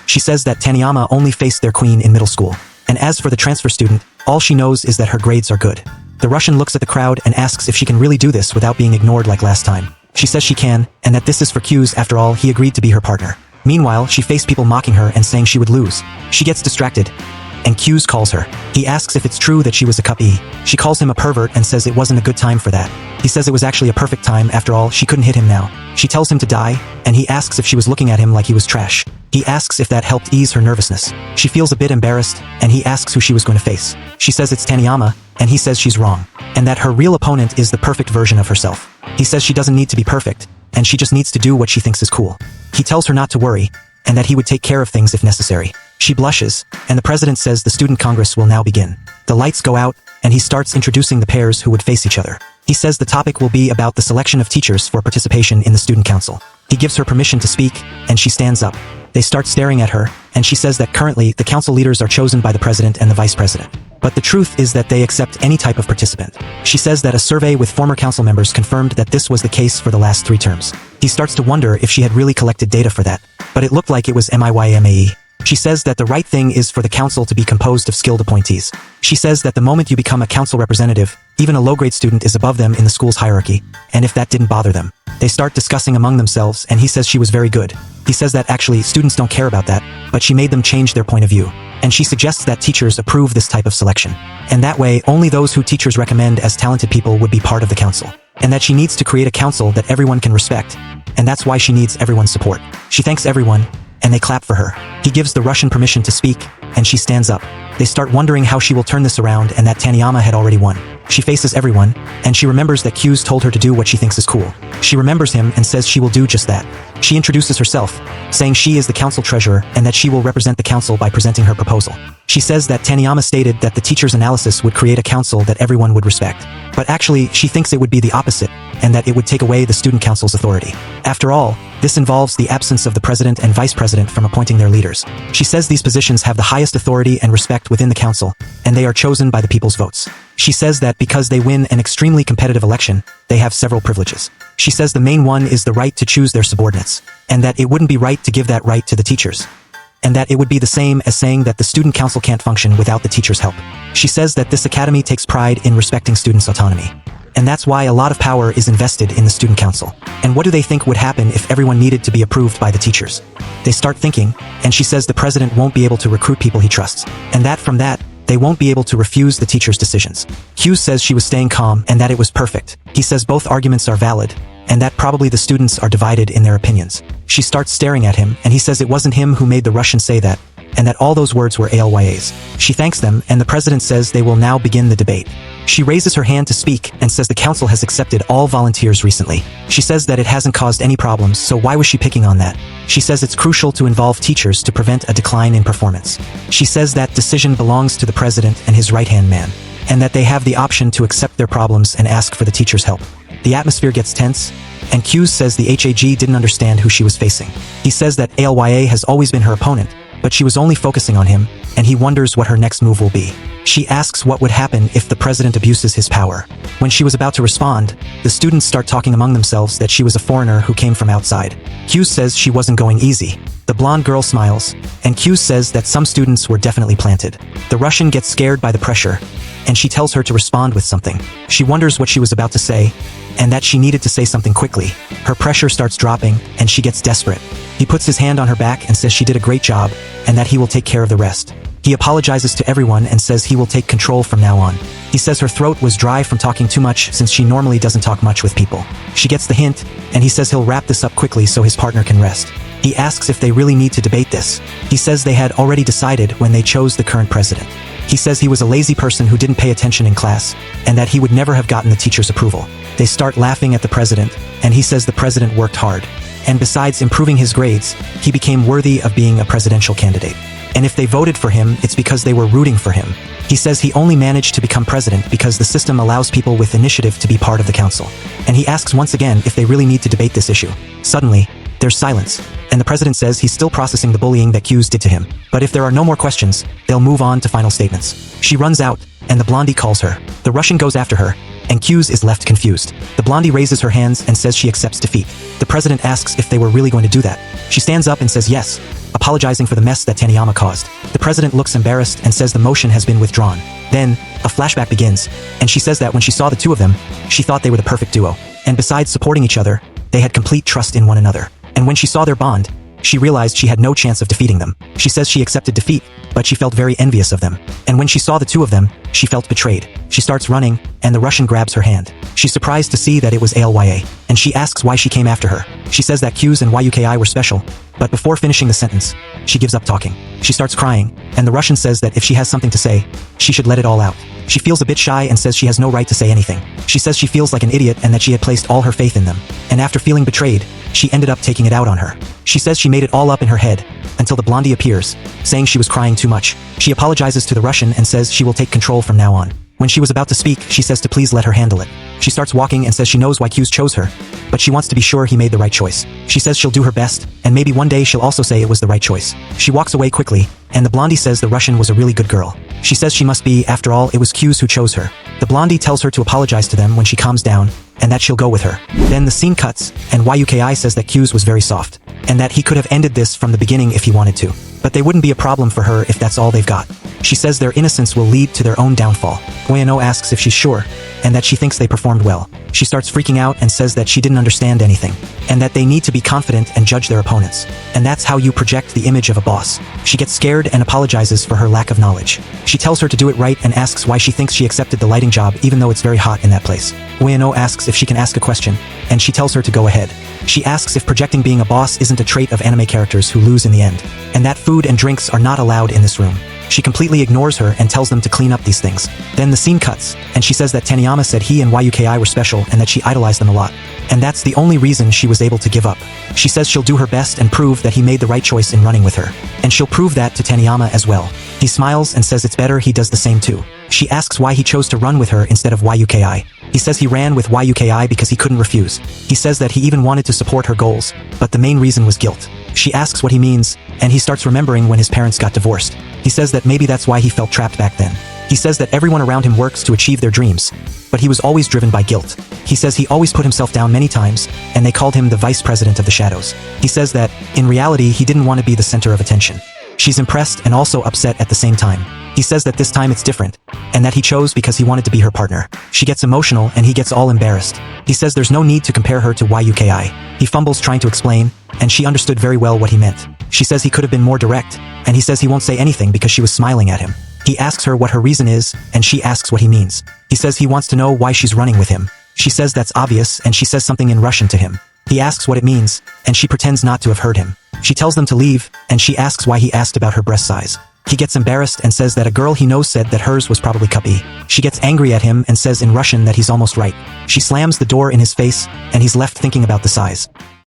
She says that Taniyama only faced their queen in middle school. And as for the transfer student, all she knows is that her grades are good. The Russian looks at the crowd and asks if she can really do this without being ignored like last time. She says she can, and that this is for Q's. After all, he agreed to be her partner. Meanwhile, she faced people mocking her and saying she would lose. She gets distracted, and Q's calls her. He asks if it's true that she was a cup E. She calls him a pervert and says it wasn't a good time for that. He says it was actually a perfect time. After all, she couldn't hit him now. She tells him to die, and he asks if she was looking at him like he was trash. He asks if that helped ease her nervousness. She feels a bit embarrassed, and he asks who she was going to face. She says it's Taniyama, and he says she's wrong, and that her real opponent is the perfect version of herself. He says she doesn't need to be perfect, and she just needs to do what she thinks is cool. He tells her not to worry, and that he would take care of things if necessary. She blushes, and the president says the student congress will now begin. The lights go out, and he starts introducing the pairs who would face each other. He says the topic will be about the selection of teachers for participation in the student council. He gives her permission to speak, and she stands up. They start staring at her, and she says that currently the council leaders are chosen by the president and the vice president. But the truth is that they accept any type of participant. She says that a survey with former council members confirmed that this was the case for the last 3 terms. He starts to wonder if she had really collected data for that, but it looked like it was MIYMAE. She says that the right thing is for the council to be composed of skilled appointees. She says that the moment you become a council representative, even a low-grade student is above them in the school's hierarchy, and if that didn't bother them, they start discussing among themselves, and he says she was very good. He says that actually students don't care about that, but she made them change their point of view. And she suggests that teachers approve this type of selection. And that way, only those who teachers recommend as talented people would be part of the council. and that she needs to create a council that everyone can respect, and that's why she needs everyone's support. She thanks everyone, and they clap for her. He gives the Russian permission to speak, and she stands up. They start wondering how she will turn this around and that Taniyama had already won. She faces everyone, and she remembers that Q's told her to do what she thinks is cool. She remembers him and says she will do just that. She introduces herself, saying she is the council treasurer and that she will represent the council by presenting her proposal. She says that Taniyama stated that the teacher's analysis would create a council that everyone would respect. But actually, she thinks it would be the opposite, and that it would take away the student council's authority. After all, this involves the absence of the president and vice president from appointing their leaders. She says these positions have the highest authority and respect within the council, and they are chosen by the people's votes. She says that because they win an extremely competitive election, they have several privileges. She says the main one is the right to choose their subordinates, and that it wouldn't be right to give that right to the teachers, and that it would be the same as saying that the student council can't function without the teachers' help. She says that this academy takes pride in respecting students' autonomy, and that's why a lot of power is invested in the student council. And what do they think would happen if everyone needed to be approved by the teachers? They start thinking, and she says the president won't be able to recruit people he trusts, and that from that, they won't be able to refuse the teacher's decisions. Hughes says she was staying calm and that it was perfect. He says both arguments are valid, and that probably the students are divided in their opinions. She starts staring at him, and he says it wasn't him who made the Russian say that, and that all those words were ALYAs. She thanks them, and the president says they will now begin the debate. She raises her hand to speak and says the council has accepted all volunteers recently. She says that it hasn't caused any problems, so why was she picking on that? She says it's crucial to involve teachers to prevent a decline in performance. She says that decision belongs to the president and his right-hand man, and that they have the option to accept their problems and ask for the teacher's help. The atmosphere gets tense, and Hughes says the HAG didn't understand who she was facing. He says that ALYA has always been her opponent, but she was only focusing on him, and he wonders what her next move will be. She asks what would happen if the president abuses his power. When she was about to respond, the students start talking among themselves that she was a foreigner who came from outside. Hughes says she wasn't going easy. The blonde girl smiles, and Hughes says that some students were definitely planted. The Russian gets scared by the pressure, and she tells her to respond with something. She wonders what she was about to say, and that she needed to say something quickly. Her pressure starts dropping, and she gets desperate. He puts his hand on her back and says she did a great job, and that he will take care of the rest. He apologizes to everyone and says he will take control from now on. He says her throat was dry from talking too much since she normally doesn't talk much with people. She gets the hint, and he says he'll wrap this up quickly so his partner can rest. He asks if they really need to debate this. He says they had already decided when they chose the current president. He says he was a lazy person who didn't pay attention in class, and that he would never have gotten the teacher's approval. They start laughing at the president, and he says the president worked hard, and besides improving his grades, he became worthy of being a presidential candidate. And if they voted for him, it's because they were rooting for him. He says he only managed to become president because the system allows people with initiative to be part of the council. And he asks once again if they really need to debate this issue. Suddenly, there's silence, and the president says he's still processing the bullying that Hughes did to him. But if there are no more questions, they'll move on to final statements. She runs out, and the blondie calls her. The Russian goes after her, and Hughes is left confused. The blondie raises her hands and says she accepts defeat. The president asks if they were really going to do that. She stands up and says yes, apologizing for the mess that Taniyama caused. The president looks embarrassed and says the motion has been withdrawn. Then, a flashback begins, and she says that when she saw the two of them, she thought they were the perfect duo. And besides supporting each other, they had complete trust in one another. And when she saw their bond, she realized she had no chance of defeating them. She says she accepted defeat, but she felt very envious of them. And when she saw the two of them, she felt betrayed. She starts running, and the Russian grabs her hand. She's surprised to see that it was ALYA, and she asks why she came after her. She says that Q's and YUKI were special, but before finishing the sentence, she gives up talking. She starts crying, and the Russian says that if she has something to say, she should let it all out. She feels a bit shy and says she has no right to say anything. She says she feels like an idiot and that she had placed all her faith in them. And after feeling betrayed, she ended up taking it out on her. She says she made it all up in her head, until the blondie appears, saying she was crying too much. She apologizes to the Russian and says she will take control from now on. When she was about to speak, she says to please let her handle it. She starts walking and says she knows why Hughes chose her, but she wants to be sure he made the right choice. She says she'll do her best, and maybe one day she'll also say it was the right choice. She walks away quickly, and the blondie says the Russian was a really good girl. She says she must be, after all, it was Hughes who chose her. The blondie tells her to apologize to them when she calms down, and that she'll go with her. Then the scene cuts, and YUKI says that Hughes was very soft, and that he could have ended this from the beginning if he wanted to. But they wouldn't be a problem for her if that's all they've got. She says their innocence will lead to their own downfall. Ueno asks if she's sure, and that she thinks they performed well. She starts freaking out and says that she didn't understand anything, and that they need to be confident and judge their opponents. And that's how you project the image of a boss. She gets scared and apologizes for her lack of knowledge. She tells her to do it right and asks why she thinks she accepted the lighting job even though it's very hot in that place. Ueno asks if she can ask a question, and she tells her to go ahead. She asks if projecting being a boss isn't a trait of anime characters who lose in the end, and that food and drinks are not allowed in this room. She completely ignores her and tells them to clean up these things. Then the scene cuts, and she says that Taniyama said he and Yuki were special and that she idolized them a lot. And that's the only reason she was able to give up. She says she'll do her best and prove that he made the right choice in running with her. And she'll prove that to Taniyama as well. He smiles and says it's better he does the same too. She asks why he chose to run with her instead of Yuki. He says he ran with Yuki because he couldn't refuse. He says that he even wanted to support her goals, but the main reason was guilt. She asks what he means, and he starts remembering when his parents got divorced. He says that maybe that's why he felt trapped back then. He says that everyone around him works to achieve their dreams, but he was always driven by guilt. He says he always put himself down many times, and they called him the vice president of the shadows. He says that, in reality, he didn't want to be the center of attention. She's impressed and also upset at the same time. He says that this time it's different, and that he chose because he wanted to be her partner. She gets emotional and he gets all embarrassed. He says there's no need to compare her to Yuki. He fumbles trying to explain, and she understood very well what he meant. She says he could have been more direct, and he says he won't say anything because she was smiling at him. He asks her what her reason is, and she asks what he means. He says he wants to know why she's running with him. She says that's obvious, and she says something in Russian to him. He asks what it means, and she pretends not to have heard him. She tells them to leave, and she asks why he asked about her breast size. He gets embarrassed and says that a girl he knows said that hers was probably cuppy. She gets angry at him and says in Russian that he's almost right. She slams the door in his face, and he's left thinking about the size.